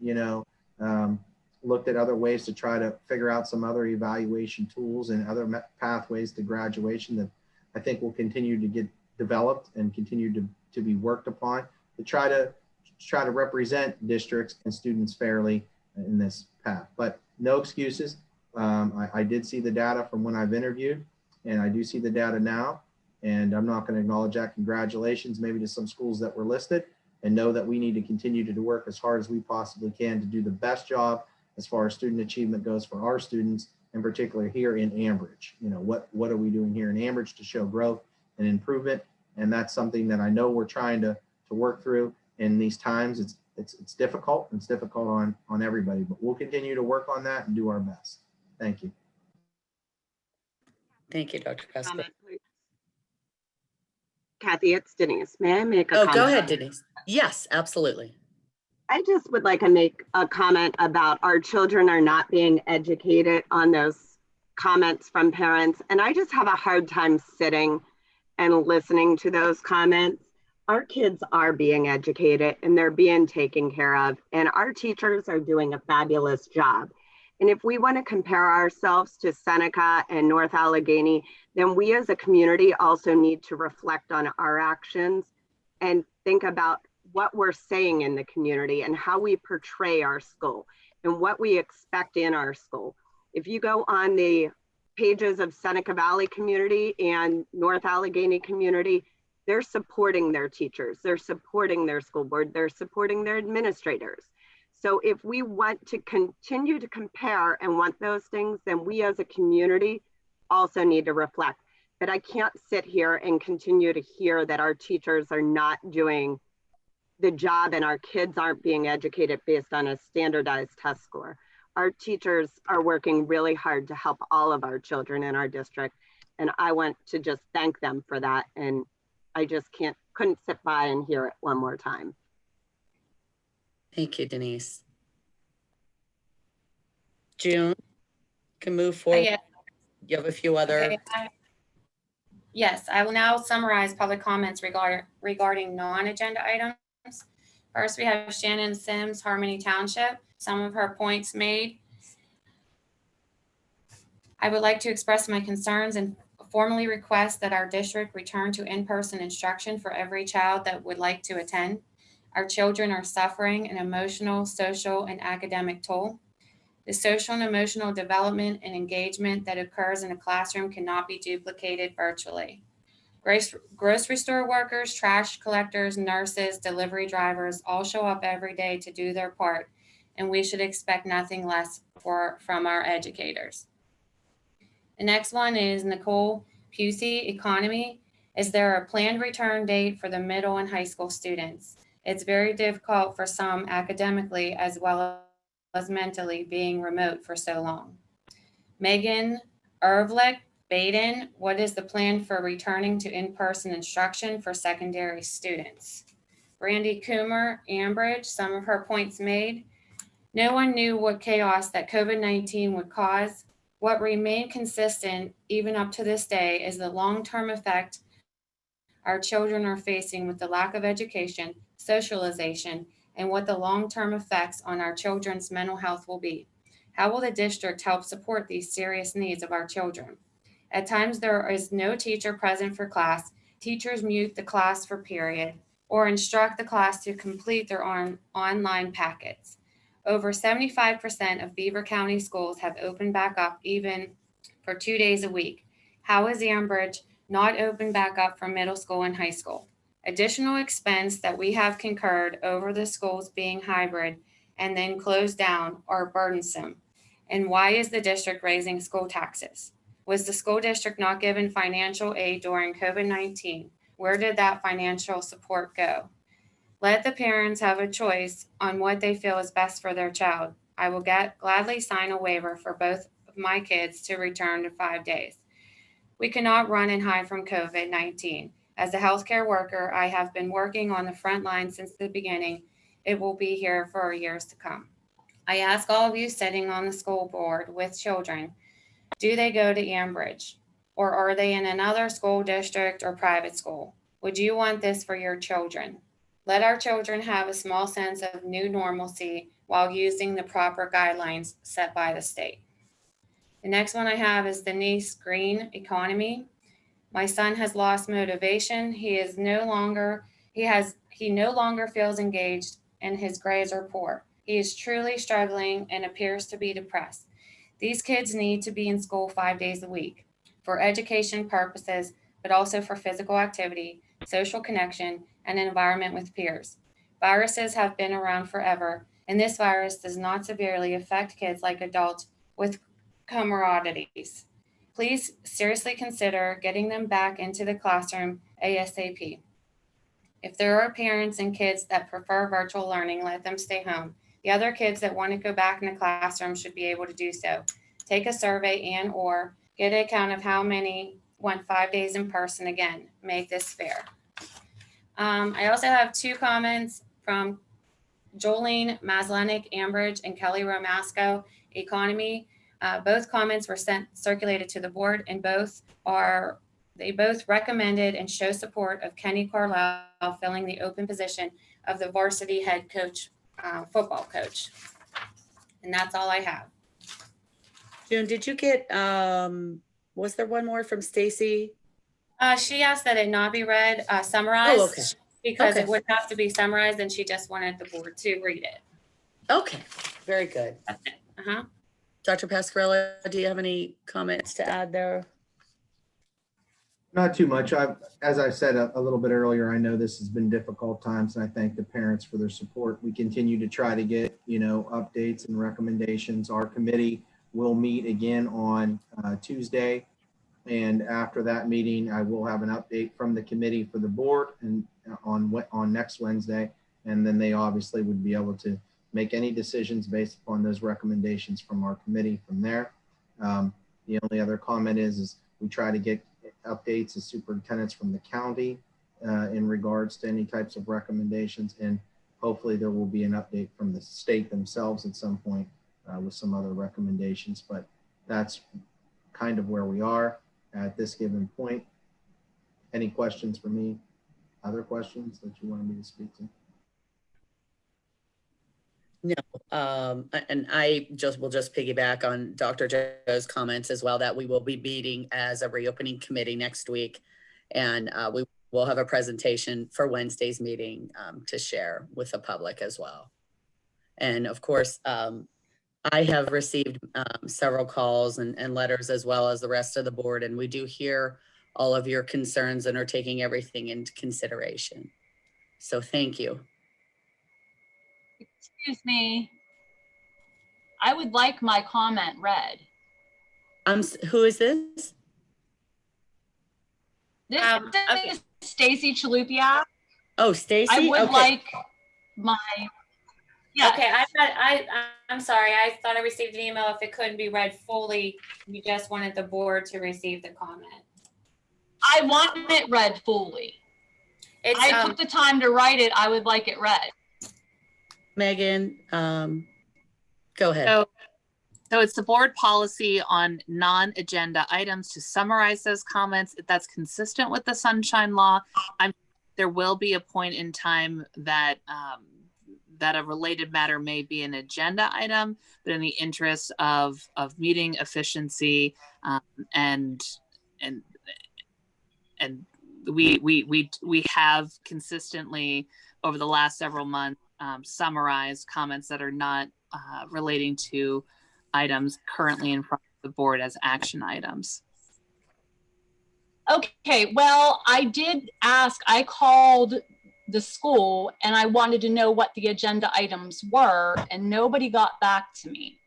looked at other ways to try to figure out some other evaluation tools and other pathways to graduation that I think will continue to get developed and continue to be worked upon to try to represent districts and students fairly in this path. But no excuses. I did see the data from when I've interviewed, and I do see the data now, and I'm not going to acknowledge that. Congratulations maybe to some schools that were listed, and know that we need to continue to work as hard as we possibly can to do the best job as far as student achievement goes for our students, in particular here in Ambridge. What are we doing here in Ambridge to show growth and improvement? And that's something that I know we're trying to work through in these times. It's difficult. It's difficult on everybody, but we'll continue to work on that and do our best. Thank you. Thank you, Dr. Cuthbert. Comment, please. Kathy, it's Denise. May I make a comment? Go ahead, Denise. Yes, absolutely. I just would like to make a comment about our children are not being educated on those comments from parents. And I just have a hard time sitting and listening to those comments. Our kids are being educated and they're being taken care of, and our teachers are doing a fabulous job. And if we want to compare ourselves to Seneca and North Allegheny, then we as a community also need to reflect on our actions and think about what we're saying in the community and how we portray our school and what we expect in our school. If you go on the pages of Seneca Valley community and North Allegheny community, they're supporting their teachers, they're supporting their school board, they're supporting their administrators. So if we want to continue to compare and want those things, then we as a community also need to reflect. But I can't sit here and continue to hear that our teachers are not doing the job and our kids aren't being educated based on a standardized test score. Our teachers are working really hard to help all of our children in our district. And I want to just thank them for that. And I just couldn't sit by and hear it one more time. Thank you, Denise. June, can move forward. Yeah. You have a few other. Okay. Yes, I will now summarize public comments regarding non-agenda items. First, we have Shannon Sims, Harmony Township. Some of her points made. I would like to express my concerns and formally request that our district return to in-person instruction for every child that would like to attend. Our children are suffering an emotional, social, and academic toll. The social and emotional development and engagement that occurs in a classroom cannot be duplicated virtually. Grocery store workers, trash collectors, nurses, delivery drivers all show up every day to do their part, and we should expect nothing less from our educators. The next one is Nicole Pusey, Economy. Is there a planned return date for the middle and high school students? It's very difficult for some academically as well as mentally being remote for so long. Megan Ervlick, Baden, what is the plan for returning to in-person instruction for secondary students? Brandy Coomer, Ambridge, some of her points made. No one knew what chaos that COVID-19 would cause. What remained consistent, even up to this day, is the long-term effect our children are facing with the lack of education, socialization, and what the long-term effects on our children's mental health will be. How will the district help support these serious needs of our children? At times, there is no teacher present for class. Teachers mute the class for period or instruct the class to complete their online packets. Over 75% of Beaver County schools have opened back up even for 2 days a week. How is Ambridge not open back up for middle school and high school? Additional expense that we have concurred over the schools being hybrid and then closed down are burdensome. And why is the district raising school taxes? Was the school district not given financial aid during COVID-19? Where did that financial support go? Let the parents have a choice on what they feel is best for their child. I will gladly sign a waiver for both of my kids to return to 5 days. We cannot run and hide from COVID-19. As a healthcare worker, I have been working on the front line since the beginning. It will be here for years to come. I ask all of you sitting on the school board with children, do they go to Ambridge? Or are they in another school district or private school? Would you want this for your children? Let our children have a small sense of new normalcy while using the proper guidelines set by the state. The next one I have is Denise Green, economy. My son has lost motivation. He no longer feels engaged and his grades are poor. He is truly struggling and appears to be depressed. These kids need to be in school 5 days a week for education purposes, but also for physical activity, social connection, and an environment with peers. Viruses have been around forever, and this virus does not severely affect kids like adults with comorbidities. Please seriously consider getting them back into the classroom ASAP. If there are parents and kids that prefer virtual learning, let them stay home. The other kids that want to go back in the classroom should be able to do so. Take a survey and/or get an account of how many want 5 days in person. Again, make this fair. I also have 2 comments from Jolene Maslenik, Ambridge, and Kelly Romasco, economy. Both comments were circulated to the board, and they both recommended and show support of Kenny Carlisle filling the open position of the varsity head coach, football coach. And that's all I have. June, did you get, was there one more from Stacy? She asked that it not be read, summarized. Oh, okay. Because Okay. it would have to be summarized, and she just wanted the board to read it. Okay, very good. Uh-huh. Dr. Pascarella, do you have any comments to add there? Not too much. As I said a little bit earlier, I know this has been difficult times, and I thank the parents for their support. We continue to try to get, updates and recommendations. Our committee will meet again on Tuesday. And after that meeting, I will have an update from the committee for the board and on next Wednesday. And then they obviously would be able to make any decisions based upon those recommendations from our committee from there. The only other comment is we try to get updates as superintendents from the county in regards to any types of recommendations. And hopefully there will be an update from the state themselves at some point with some other recommendations. But that's kind of where we are at this given point. Any questions for me? Other questions that you wanted me to speak to? No, and I will just piggyback on Dr. Joe's comments as well, that we will be meeting as a reopening committee next week. And we will have a presentation for Wednesday's meeting to share with the public as well. And of course, I have received several calls and letters as well as the rest of the board, and we do hear all of your concerns and are taking everything into consideration. So thank you. Excuse me. I would like my comment read. Who is this? This Okay. is Stacy Chalupiak. Oh, Stacy. I would Okay. like my, yeah. Okay, I'm sorry. I thought I received an email. If it couldn't be read fully, you just wanted the board to receive the comment. I want it read fully. It's, I took the time to write it. I would like it read. Megan, go ahead. So it's the board policy on non-agenda items to summarize those comments. That's consistent with the Sunshine Law. There will be a point in time that that a related matter may be an agenda item, but in the interest of meeting efficiency and we have consistently over the last several months summarized comments that are not relating to items currently in front of the board as action items. Okay, well, I did ask, I called the school and I wanted to know what the agenda items were and nobody got back to me.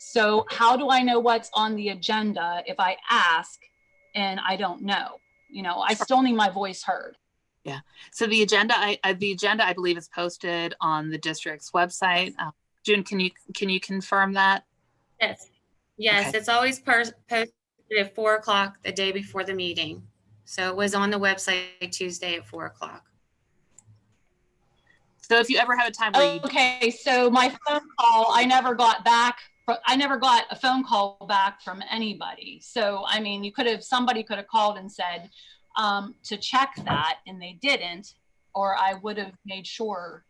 So how do I know what's on the agenda if I ask and I don't know? You know, I still need my voice heard. So the agenda, I believe is posted on the district's website. June, can you confirm that? Yes. Yes, Okay. it's always posted at 4 o'clock the day before the meeting. So it was on the website Tuesday at 4 o'clock. So if you ever have a time where you, Okay, so my phone call, I never got a phone call back from anybody. So, I mean, somebody could have called and said to check that, and they didn't, or I would have made sure.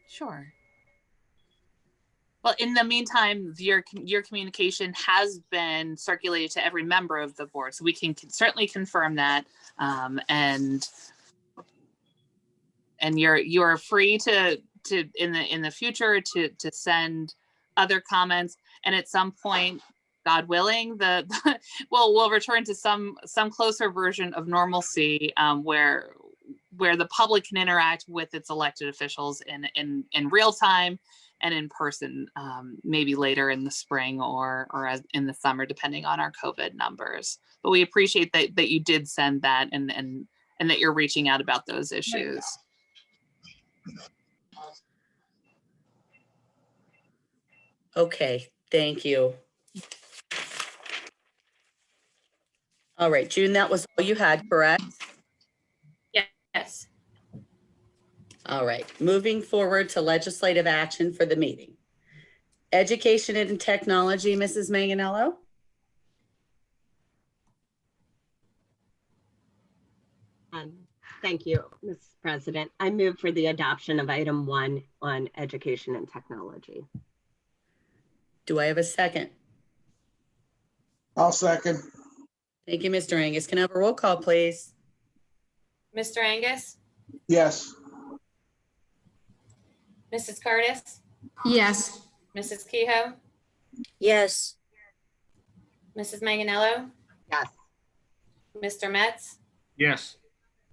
sure. Well, in the meantime, your communication has been circulated to every member of the board, so we can certainly confirm that. And you're free to in the future to send other comments, and at some point, God willing, we'll return to some closer version of normalcy, where the public can interact with its elected officials in real time and in person, maybe later in the spring or as in the summer, depending on our COVID numbers. But we appreciate that you did send that and that you're reaching out about those issues. Okay, thank you. All right, June, that was all you had, correct? Yes. All right, moving forward to legislative action for the meeting. Education and technology, Mrs. Manganello? Thank you, Mrs. President. I move for the adoption of item 1 on education and technology. Do I have a second? I'll second. Thank you, Mr. Angus. Can I have a roll call, please? Mr. Angus, Yes. Mrs. Curtis, Yes. Mrs. Kehoe, Yes. Mrs. Manganello, Yes. Mr. Metz, Yes.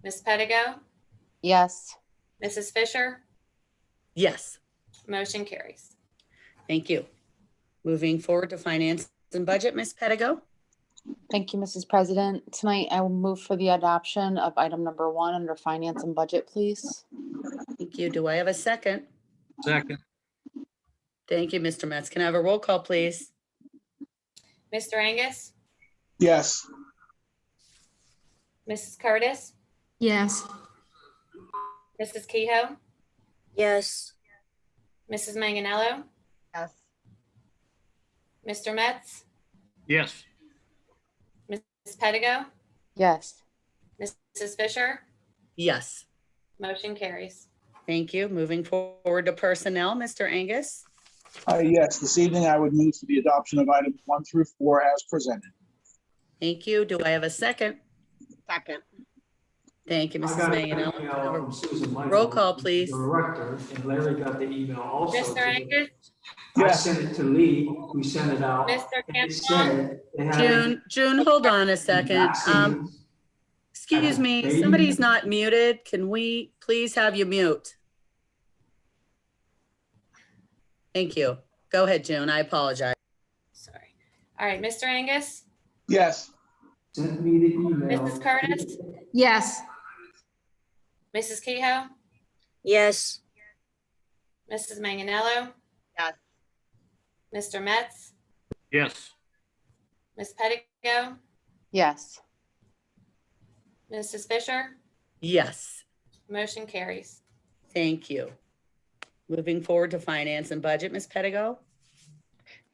Ms. Pedigo, Yes. Mrs. Fisher, Yes, motion carries. thank you. Moving forward to finance and budget, Ms. Pedigo? Thank you, Mrs. President. Tonight, I will move for the adoption of item number 1 under finance and budget, please. Thank you. Do I have a second? Second. Thank you, Mr. Metz. Can I have a roll call, please? Mr. Angus, Yes. Mrs. Curtis, Yes. Mrs. Kehoe, Yes. Mrs. Manganello, Yes. Mr. Metz, Yes. Ms. Pedigo, Yes. Mrs. Fisher, Yes, motion carries. thank you. Moving forward to personnel, Mr. Angus? Yes, this evening I would move for the adoption of items 1 through 4 as presented. Thank you. Do I have a second? Second. Thank you, I Mrs. got an Manganello. Can I have email a from Susan Michael, roll call, please? the director, and Larry got the email also. Mr. Angus, I Yes. sent it to Lee, we sent it out. Mr. and it Campbell? said they had June, hold on a second. vaccines. Excuse me, somebody's not muted. Can we please have you mute? Thank you. Go ahead, June. I apologize. Sorry. All right, Mr. Angus, Yes. Sent me the email. Mrs. Curtis, Yes. Mrs. Kehoe, Yes. Mrs. Manganello, Yes. Mr. Metz, Yes. Ms. Pedigo, Yes. Mrs. Fisher, Yes, motion carries. thank you. Moving forward to finance and budget, Ms. Pedigo?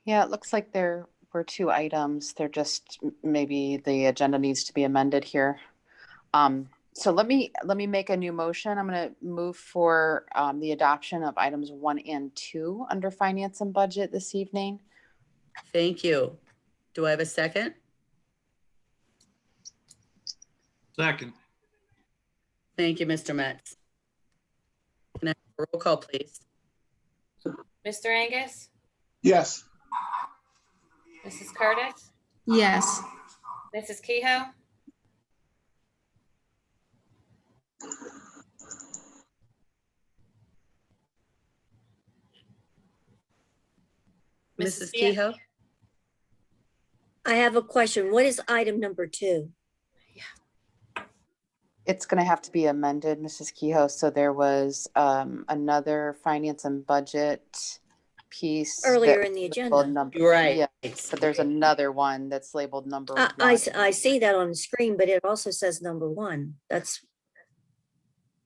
Yeah, it looks like there were 2 items. They're just, maybe the agenda needs to be amended here. So let me make a new motion. I'm going to move for the adoption of items 1 and 2 under finance and budget this evening. Thank you. Do I have a second? Second. Thank you, Mr. Metz. Can I have a roll call, please? Mr. Angus, Yes. Mrs. Curtis, Yes. Mrs. Kehoe, Mrs. Keough? Kehoe? I have a question. What is item number 2? It's going to have to be amended, Mrs. Kehoe. So there was another finance and budget piece. Earlier that in the was agenda. labeled number- Right. Yeah, but there's another one that's labeled number one. I see that on the screen, but it also says number 1. That's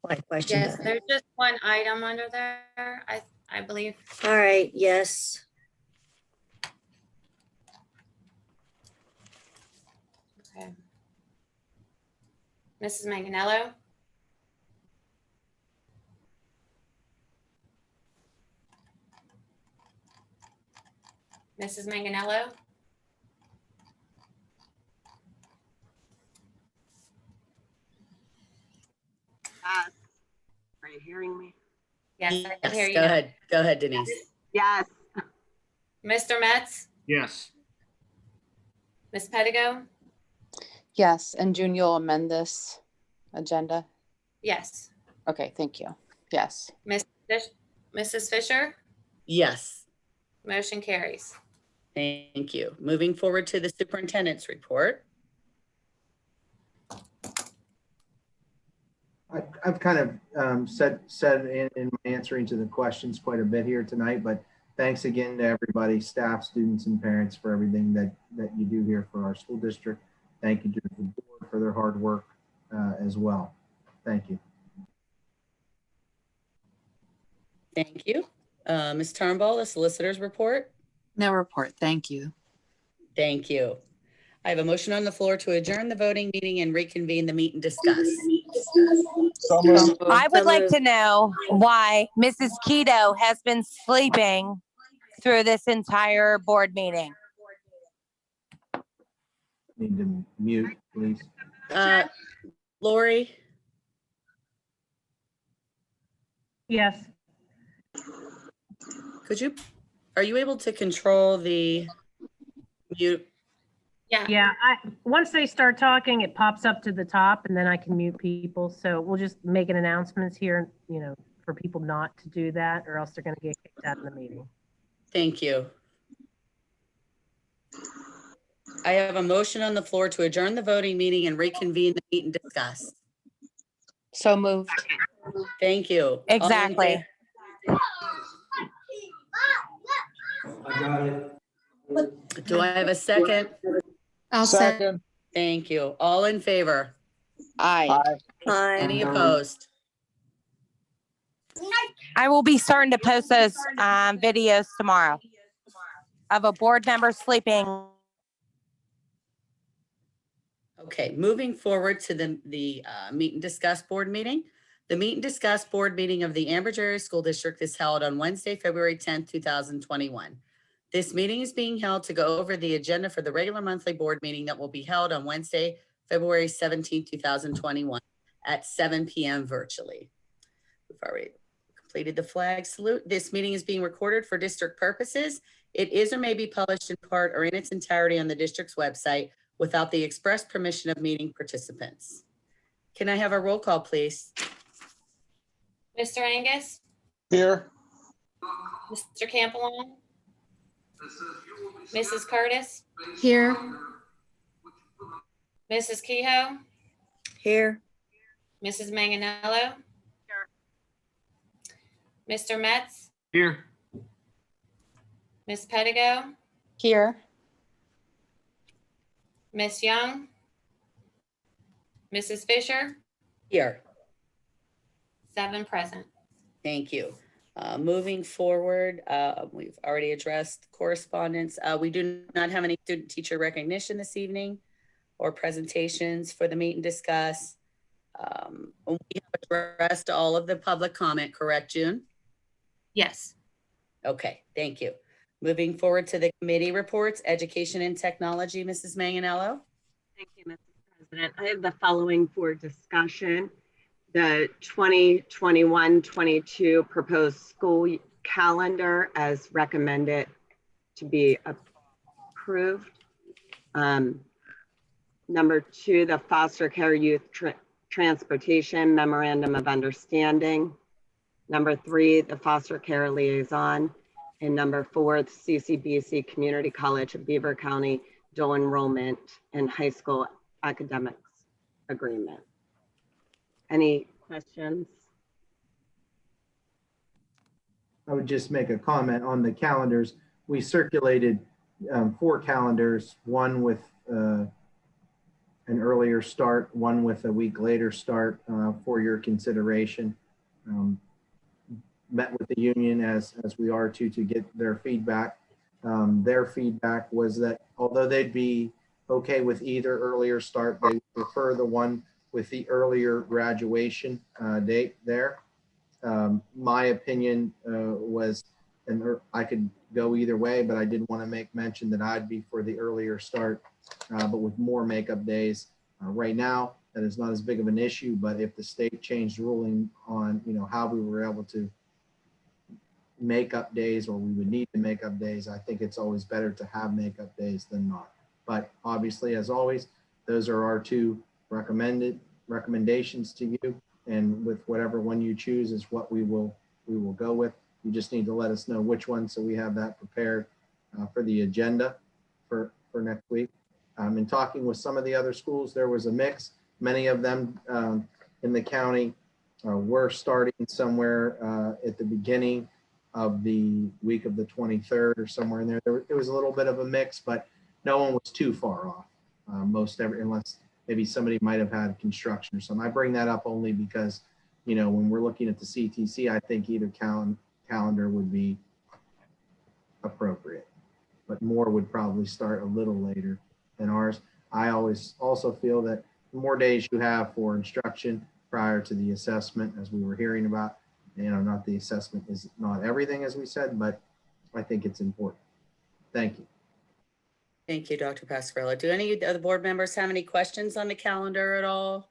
my question. Yes, there's just one item under there, I believe. All right, yes. Okay. Mrs. Manganello? Mrs. Manganello? Are you hearing me? Yes, I can hear you Go now. ahead. Go ahead, Denise. Yes. Mr. Metz? Yes. Ms. Pedigo? Yes, and June, you'll amend this agenda? Yes. Okay, thank you. Yes. Mrs. Fisher? Yes. Motion carries. Thank you. Moving forward to the superintendent's report. I've kind of said in my answering to the questions quite a bit here tonight, but thanks again to everybody, staff, students, and parents for everything that you do here for our school district. Thank you to the board for their hard work as well. Thank you. Thank you. Ms. Turnbull, the solicitor's report. No report. Thank you. Thank you. I have a motion on the floor to adjourn the voting meeting and reconvene the meet and discuss. So moved. I would So like moved. to know why Mrs. Keto has been sleeping through this entire board meeting. Need to mute, please. Lori? Yes. Are you able to control the mute? Yeah, once they start talking, it pops up to the top and then I can mute people. So we'll just make an announcements here, for people not to do that or else they're going to get kicked out of the meeting. Thank you. I have a motion on the floor to adjourn the voting meeting and reconvene the meet and discuss. So moved. Thank you. All in Exactly. favor? I got it. Do I have a second? I'll second. Thank you. All in favor? Aye. Hi. Any opposed? I will be starting to post those videos tomorrow of a board member sleeping. Okay, moving forward to the meet and discuss board meeting. The meet and discuss board meeting of the Ambridge Area School District is held on Wednesday, February 10th, 2021. This meeting is being held to go over the agenda for the regular monthly board meeting that will be held on Wednesday, February 17th, 2021 at 7 p.m. virtually. We've already completed the flag salute. This meeting is being recorded for district purposes. It is or may be published in part or in its entirety on the district's website without the express permission of meeting participants. Can I have a roll call, please? Mr. Angus? Here. Mr. Campbell? Mrs. Curtis? Here. Mrs. Kehoe? Here. Mrs. Manganello? Mr. Metz? Here. Ms. Pedigo? Here. Ms. Young? Mrs. Fisher? Here. 7 present. Thank you. Moving forward, we've already addressed correspondence. We do not have any student teacher recognition this evening or presentations for the meet and discuss. We have addressed all of the public comment, correct, June? Yes. Okay, thank you. Moving forward to the committee reports, education and technology, Mrs. Manganello. Thank you, Mrs. President. I have the following for discussion. The 2021-22 proposed school calendar as recommended to be approved. Number 2, the foster care youth transportation memorandum of understanding. Number 3, the foster care liaison. And number 4, the CCBC Community College of Beaver County dual enrollment and high school academics agreement. Any questions? I would just make a comment on the calendars. We circulated 4 calendars, one with an earlier start, one with a week later start for your consideration. Met with the union as we are to get their feedback. Their feedback was that although they'd be okay with either earlier start, they prefer the one with the earlier graduation date there. My opinion was, and I could go either way, but I did want to make mention that I'd be for the earlier start, but with more makeup days. Right now, that is not as big of an issue, but if the state changed ruling on, how we were able to makeup days, or we would need to make up days, I think it's always better to have makeup days than not. But obviously, as always, those are our 2 recommendations to you. And with whatever one you choose is what we will go with. You just need to let us know which one, so we have that prepared for the agenda for next week. In talking with some of the other schools, there was a mix. Many of them in the county were starting somewhere at the beginning of the week of the 23rd or somewhere in there. It was a little bit of a mix, but no one was too far off. Unless maybe somebody might have had construction or something. I bring that up only because, when we're looking at the CTC, I think either calendar would be appropriate, but more would probably start a little later than ours. I always also feel that the more days you have for instruction prior to the assessment, as we were hearing about, not the assessment is not everything, as we said, but I think it's important. Thank you. Thank you, Dr. Pascarella. Do any of the board members have any questions on the calendar at all?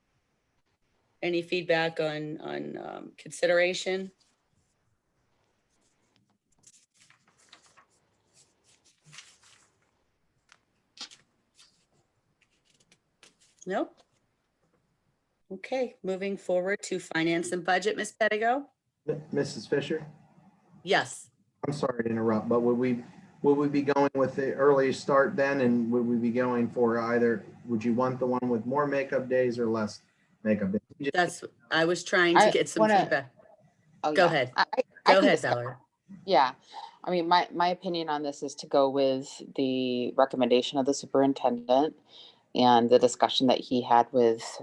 Any feedback on consideration? Nope. Okay, moving forward to finance and budget, Ms. Pedigo. Mrs. Fisher? Yes. I'm sorry to interrupt, but would we be going with the earliest start then? And would we be going for either, would you want the one with more makeup days or less makeup days? I was trying to get some feedback. Oh, Go yeah. ahead. I Go can ahead, discuss. Valerie. Yeah. I mean, my opinion on this is to go with the recommendation of the superintendent and the discussion that he had with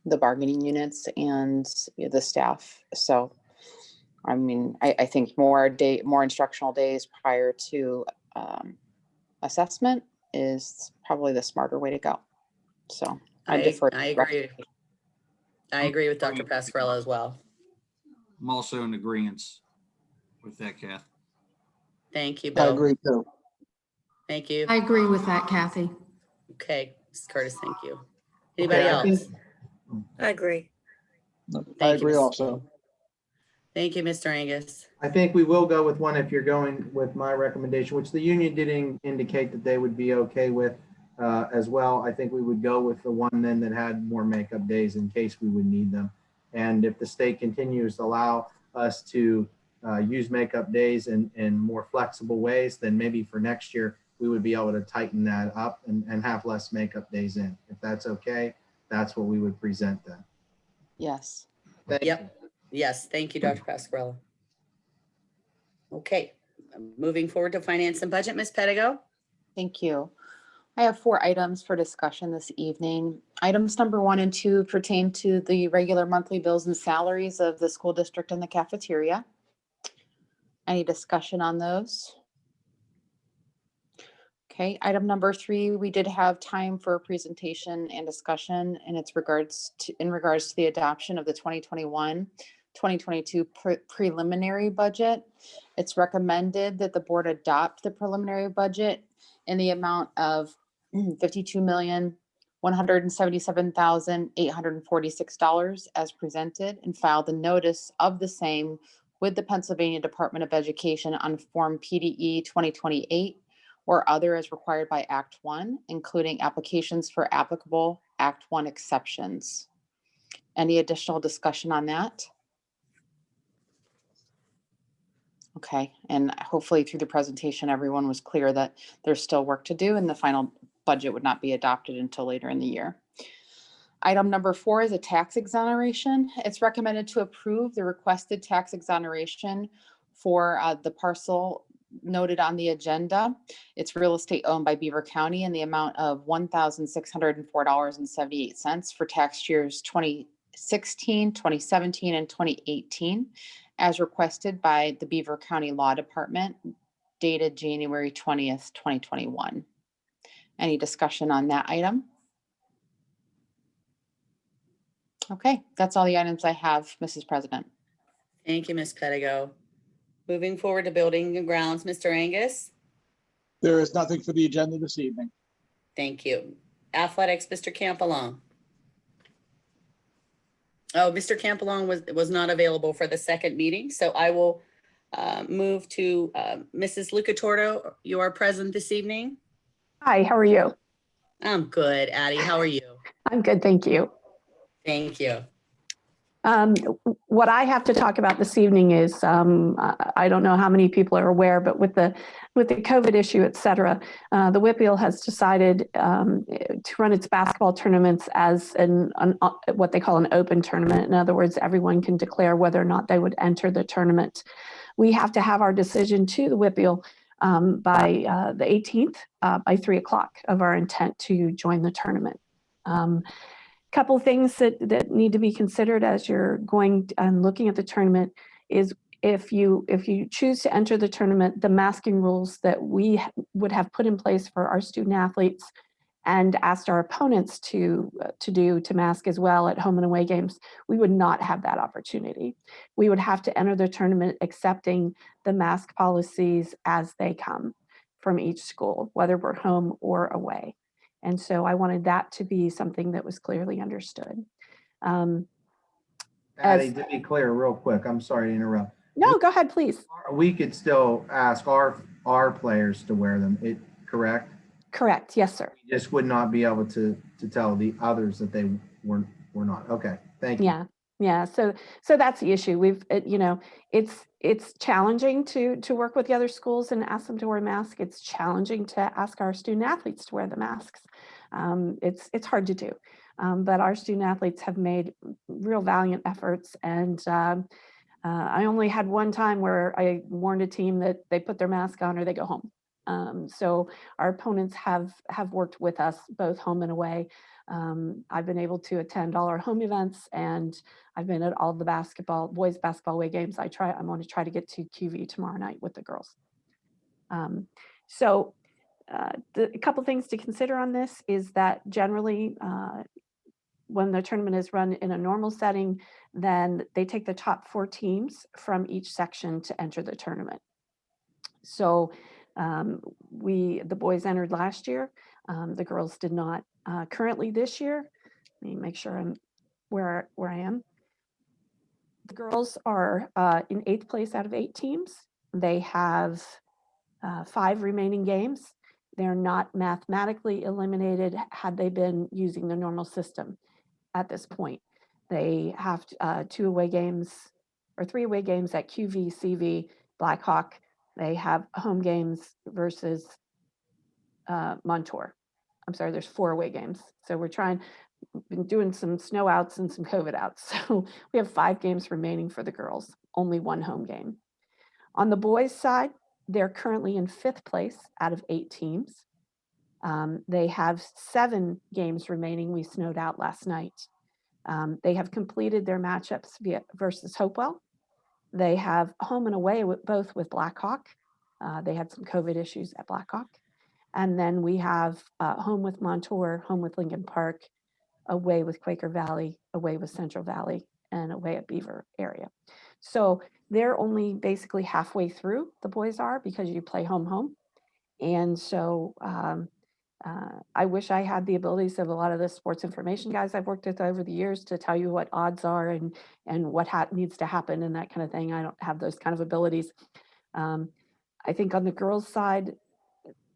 the bargaining units and the staff. So, I mean, I think more instructional days prior to assessment is probably the smarter way to go. So I defer. I agree. I agree with Dr. Pascarella as well. I'm also in agreement with that, Kath. Thank you, Bill. I agree too. Thank you. I agree with that, Kathy. Okay, Ms. Curtis, thank you. Anybody Okay, else? I agree. I agree also. Thank you, Mr. Angus. I think we will go with one if you're going with my recommendation, which the union did indicate that they would be okay with as well. I think we would go with the one then that had more makeup days in case we would need them. And if the state continues to allow us to use makeup days in more flexible ways, then maybe for next year, we would be able to tighten that up and have less makeup days in. If that's okay, that's what we would present then. Yes. Thank you. Yes, thank you, Dr. Pascarella. Okay, moving forward to finance and budget, Ms. Pedigo. Thank you. I have 4 items for discussion this evening. Items number 1 and 2 pertain to the regular monthly bills and salaries of the school district and the cafeteria. Any discussion on those? Okay, item number 3, we did have time for a presentation and discussion, and in regards to the adoption of the 2021-2022 preliminary budget. It's recommended that the board adopt the preliminary budget in the amount of $52,177,846 as presented, and file the notice of the same with the Pennsylvania Department of Education on Form PDE 2028 or other as required by Act 1, including applications for applicable Act 1 exceptions. Any additional discussion on that? Okay, and hopefully through the presentation, everyone was clear that there's still work to do and the final budget would not be adopted until later in the year. Item number 4 is a tax exoneration. It's recommended to approve the requested tax exoneration for the parcel noted on the agenda. It's real estate owned by Beaver County in the amount of $1,604.78 for tax years 2016, 2017, and 2018, as requested by the Beaver County Law Department, dated January 20th, 2021. Any discussion on that item? Okay, that's all the items I have, Mrs. President. Thank you, Ms. Pedigo. Moving forward to building and grounds, Mr. Angus. There is nothing for the agenda this evening. Thank you. Athletics, Mr. Campbell. Oh, Mr. Campbell was not available for the second meeting, so I will move to Mrs. Lucatorto. You are present this evening. Hi, how are you? I'm good, Addie. How are you? I'm good, thank you. Thank you. What I have to talk about this evening is, I don't know how many people are aware, but with the COVID issue, et cetera, the WPIAL has decided to run its basketball tournaments as what they call an open tournament. In other words, everyone can declare whether or not they would enter the tournament. We have to have our decision to the WPIAL by the 18th by 3 o'clock of our intent to join the tournament. Couple things that need to be considered as you're going and looking at the tournament is if you choose to enter the tournament, the masking rules that we would have put in place for our student athletes and asked our opponents to mask as well at home and away games, we would not have that opportunity. We would have to enter the tournament accepting the mask policies as they come from each school, whether we're home or away. And so I wanted that to be something that was clearly understood. Addie, to be clear, real quick, I'm sorry to interrupt. No, go ahead, please. We could still ask our players to wear them, correct? Correct, yes, sir. We just would not be able to tell the others that they were not. Okay, thank you. Yeah. So that's the issue. It's challenging to work with the other schools and ask them to wear masks. It's challenging to ask our student athletes to wear the masks. It's hard to do, but our student athletes have made real valiant efforts. And I only had one time where I warned a team that they put their mask on or they go home. So our opponents have worked with us both home and away. I've been able to attend all our home events, and I've been at all the boys basketball away games. I'm going to try to get to QV tomorrow night with the girls. A couple things to consider on this is that generally when the tournament is run in a normal setting, then they take the top 4 teams from each section to enter the tournament. So the boys entered last year. The girls did not. Currently this year, let me make sure I'm where I am. The girls are in 8th place out of 8 teams. They have 5 remaining games. They're not mathematically eliminated had they been using the normal system at this point. They have 2 away games or 3 away games at QV, CV, Blackhawk. They have home games versus Montour. I'm sorry, there's 4 away games. So we've been doing some snow outs and some COVID outs. So we have 5 games remaining for the girls, only 1 home game. On the boys' side, they're currently in 5th place out of 8 teams. They have 7 games remaining. We snowed out last night. They have completed their matchups versus Hopewell. They have home and away both with Blackhawk. They had some COVID issues at Blackhawk. And then we have home with Montour, home with Lincoln Park, away with Quaker Valley, away with Central Valley, and away at Beaver area. So they're only basically halfway through, the boys are, because you play home. And so I wish I had the abilities of a lot of the sports information guys I've worked with over the years to tell you what odds are and what needs to happen and that kind of thing. I don't have those kind of abilities. I think on the girls' side,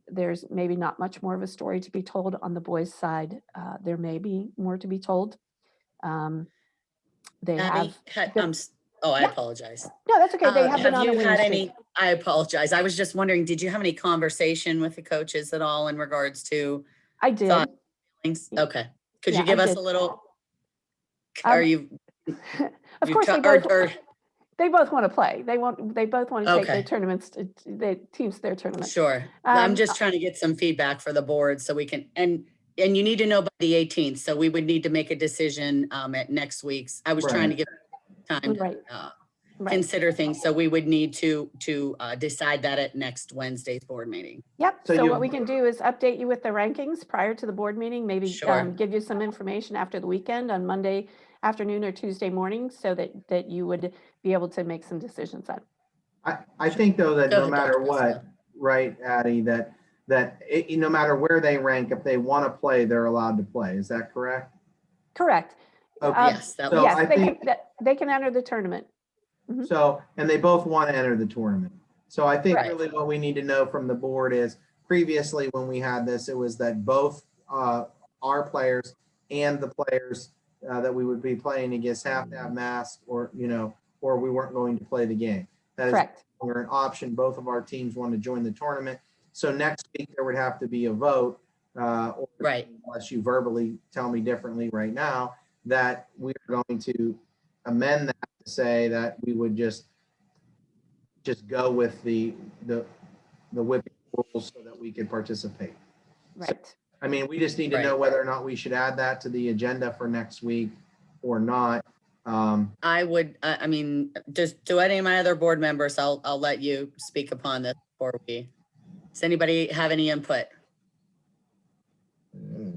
there's maybe not much more of a story to be told. On the boys' side, there may be more to be told. Addie, Oh, I Yeah. apologize. No, that's okay. They have been Have on a you winning had streak. any, I apologize. I was just wondering, did you have any conversation with the coaches at all in regards to I did. thoughts, feelings? Okay. Could Yeah, you give I us did. a little, are you? Of you course, try- they both want to play. They both want to take their Okay. tournaments, their teams to their tournament. Sure. I'm Um, just trying to get some feedback for the board so we can, and you need to know by the 18th. So we would need to make a decision at next week's. I was trying to Right. give time Right. to Right. consider things. So we would need to decide that at next Wednesday's board meeting. Yep. So So you- what we can do is update you with the rankings prior to the board meeting, maybe Sure. give you some information after the weekend on Monday afternoon or Tuesday morning so that you would be able to make some decisions then. I think though that Go no ahead, matter Dr. what, Pascal. right, Addie, no matter where they rank, if they want to play, they're allowed to play. Is that correct? Correct. Okay. Yes, that So was, I think, They can enter the tournament. so, and they both want to enter the tournament. So I think Right. really what we need to know from the board is previously when we had this, it was that both our players and the players that we would be playing against have to have masks or we weren't going to play the game. That is Correct. no longer an option. Both of our teams want to join the tournament. So next week there would have to be a vote, or Right. unless you verbally tell me differently right now, that we are going to amend that to say that we would just go with the whipping rules so that we could participate. Right. I mean, we just need to know Right. whether or not we should add that to the agenda for next week or not. I would, I mean, just to any of my other board members, I'll let you speak upon this before we, does anybody have any input?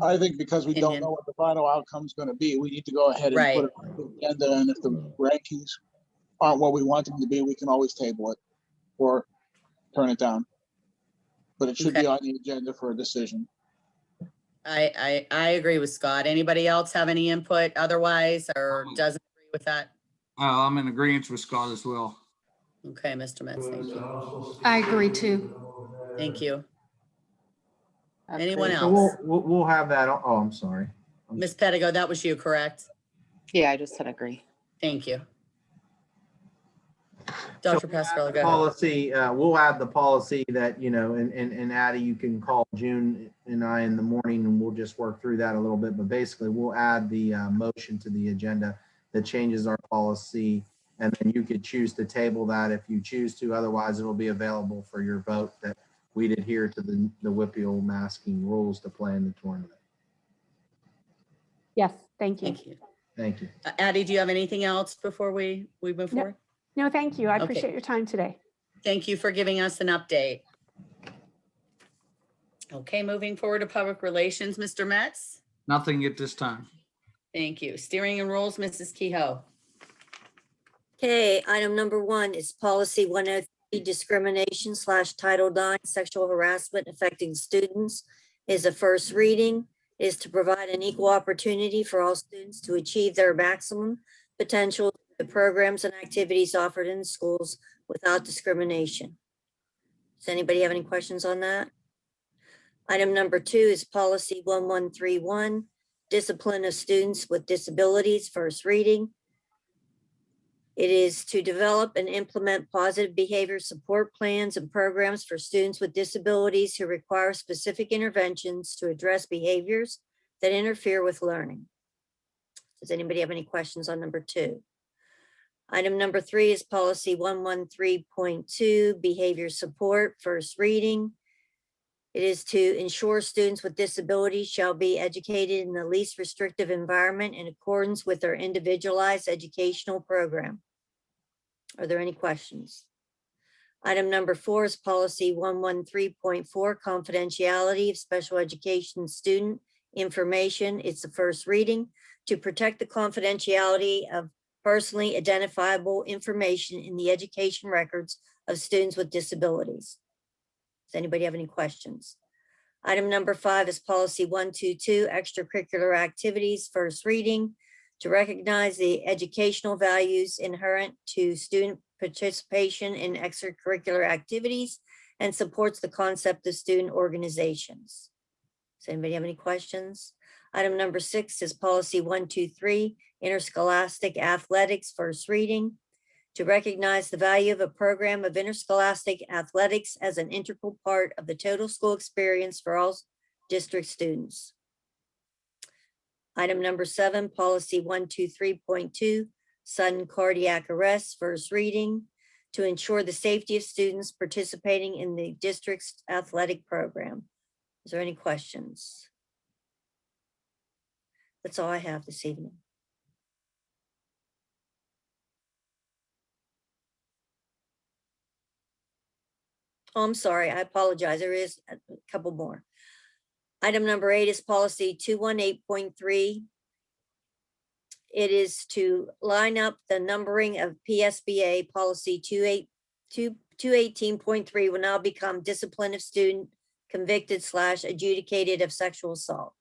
I think because we don't Opinion. know what the final outcome's gonna be, we need to go ahead and Right. put it on the agenda, and if the rankings aren't what we want them to be, we can always table it or turn it down. But it should be on the agenda for a decision. I agree with Scott. Anybody else have any input otherwise or doesn't agree with that? I'm in agreement with Scott as well. Okay, Mr. Metz, thank you. I agree too. Thank you. Anyone So else? we'll have that. Oh, I'm sorry. Ms. Pedigo, that was you, correct? Yeah, I just said agree. Thank you. So Dr. Pascal, go ahead. policy, we'll add the policy that, and Addie, you can call June and I in the morning and we'll just work through that a little bit. But basically we'll add the motion to the agenda that changes our policy. And then you could choose to table that if you choose to. Otherwise, it'll be available for your vote that we'd adhere to the WPIAL masking rules to play in the tournament. Yes. Thank you. Thank you. Thank you. Addie, do you have anything else before we move forward? No, thank you. I Okay. appreciate your time today. Thank you for giving us an update. Okay, moving forward to public relations, Mr. Metz. Nothing at this time. Thank you. Steering and rules, Mrs. Kehoe. Okay, item number 1 is policy 103, discrimination / Title IX, sexual harassment affecting students, is a first reading, is to provide an equal opportunity for all students to achieve their maximum potential, the programs and activities offered in schools without discrimination. Does anybody have any questions on that? Item number 2 is policy 1131, discipline of students with disabilities, first reading. It is to develop and implement positive behavior support plans and programs for students with disabilities who require specific interventions to address behaviors that interfere with learning. Does anybody have any questions on number 2? Item number 3 is policy 113.2, behavior support, first reading. It is to ensure students with disabilities shall be educated in the least restrictive environment in accordance with their individualized educational program. Are there any questions? Item number 4 is policy 113.4, confidentiality of special education student information. It's the first reading to protect the confidentiality of personally identifiable information in the education records of students with disabilities. Does anybody have any questions? Item number 5 is policy 122, extracurricular activities, first reading, to recognize the educational values inherent to student participation in extracurricular activities and supports the concept of student organizations. Does anybody have any questions? Item number 6 is policy 123, interscholastic athletics, first reading. to recognize the value of a program of interscholastic athletics as an integral part of the total school experience for all district students. Item number 7, policy 123.2, sudden cardiac arrest, first reading, to ensure the safety of students participating in the district's athletic program. Is there any questions? That's all I have this evening. Oh, I'm sorry, I apologize. There is a couple more. Item number 8 is policy 218.3. It is to line up the numbering of PSBA policy 218.3 will now become discipline of student convicted / adjudicated of sexual assault.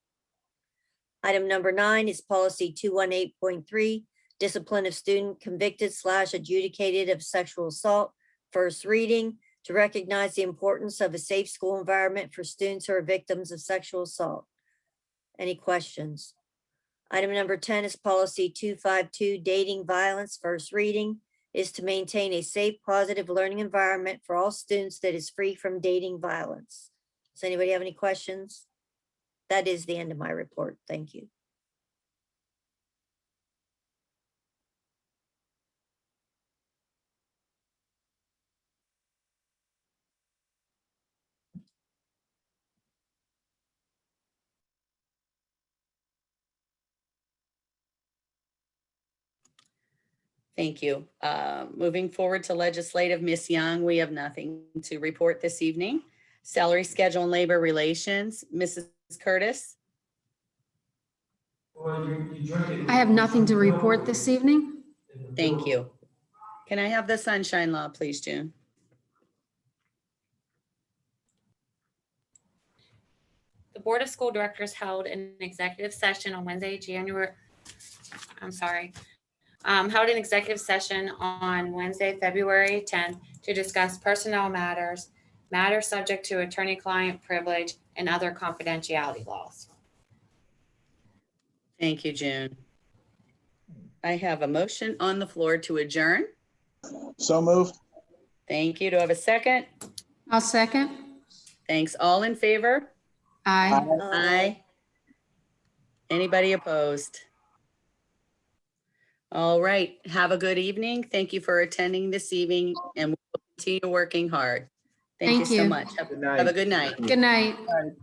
Item number 9 is policy 218.3, discipline of student convicted / adjudicated of sexual assault, first reading, to recognize the importance of a safe school environment for students who are victims of sexual assault. Any questions? Item number 10 is policy 252, dating violence, first reading, is to maintain a safe, positive learning environment for all students that is free from dating violence. Does anybody have any questions? That is the end of my report. Thank you. Thank you. Moving forward to legislative, Ms. Young, we have nothing to report this evening. Salary schedule and labor relations, Mrs. Curtis. I have nothing to report this evening. Thank you. Can I have the sunshine law, please, June? The Board of School Directors held an executive session on Wednesday, held an executive session on Wednesday, February 10th to discuss personnel matters subject to attorney-client privilege and other confidentiality laws. Thank you, June. I have a motion on the floor to adjourn. So moved. Thank you. Do I have a second? I'll second. Thanks. All in favor? Aye. Aye. Anybody opposed? All right. Have a good evening. Thank you for attending this evening, and we'll continue working hard. Thank you so much. Good night. Have a good night. Good night. All right.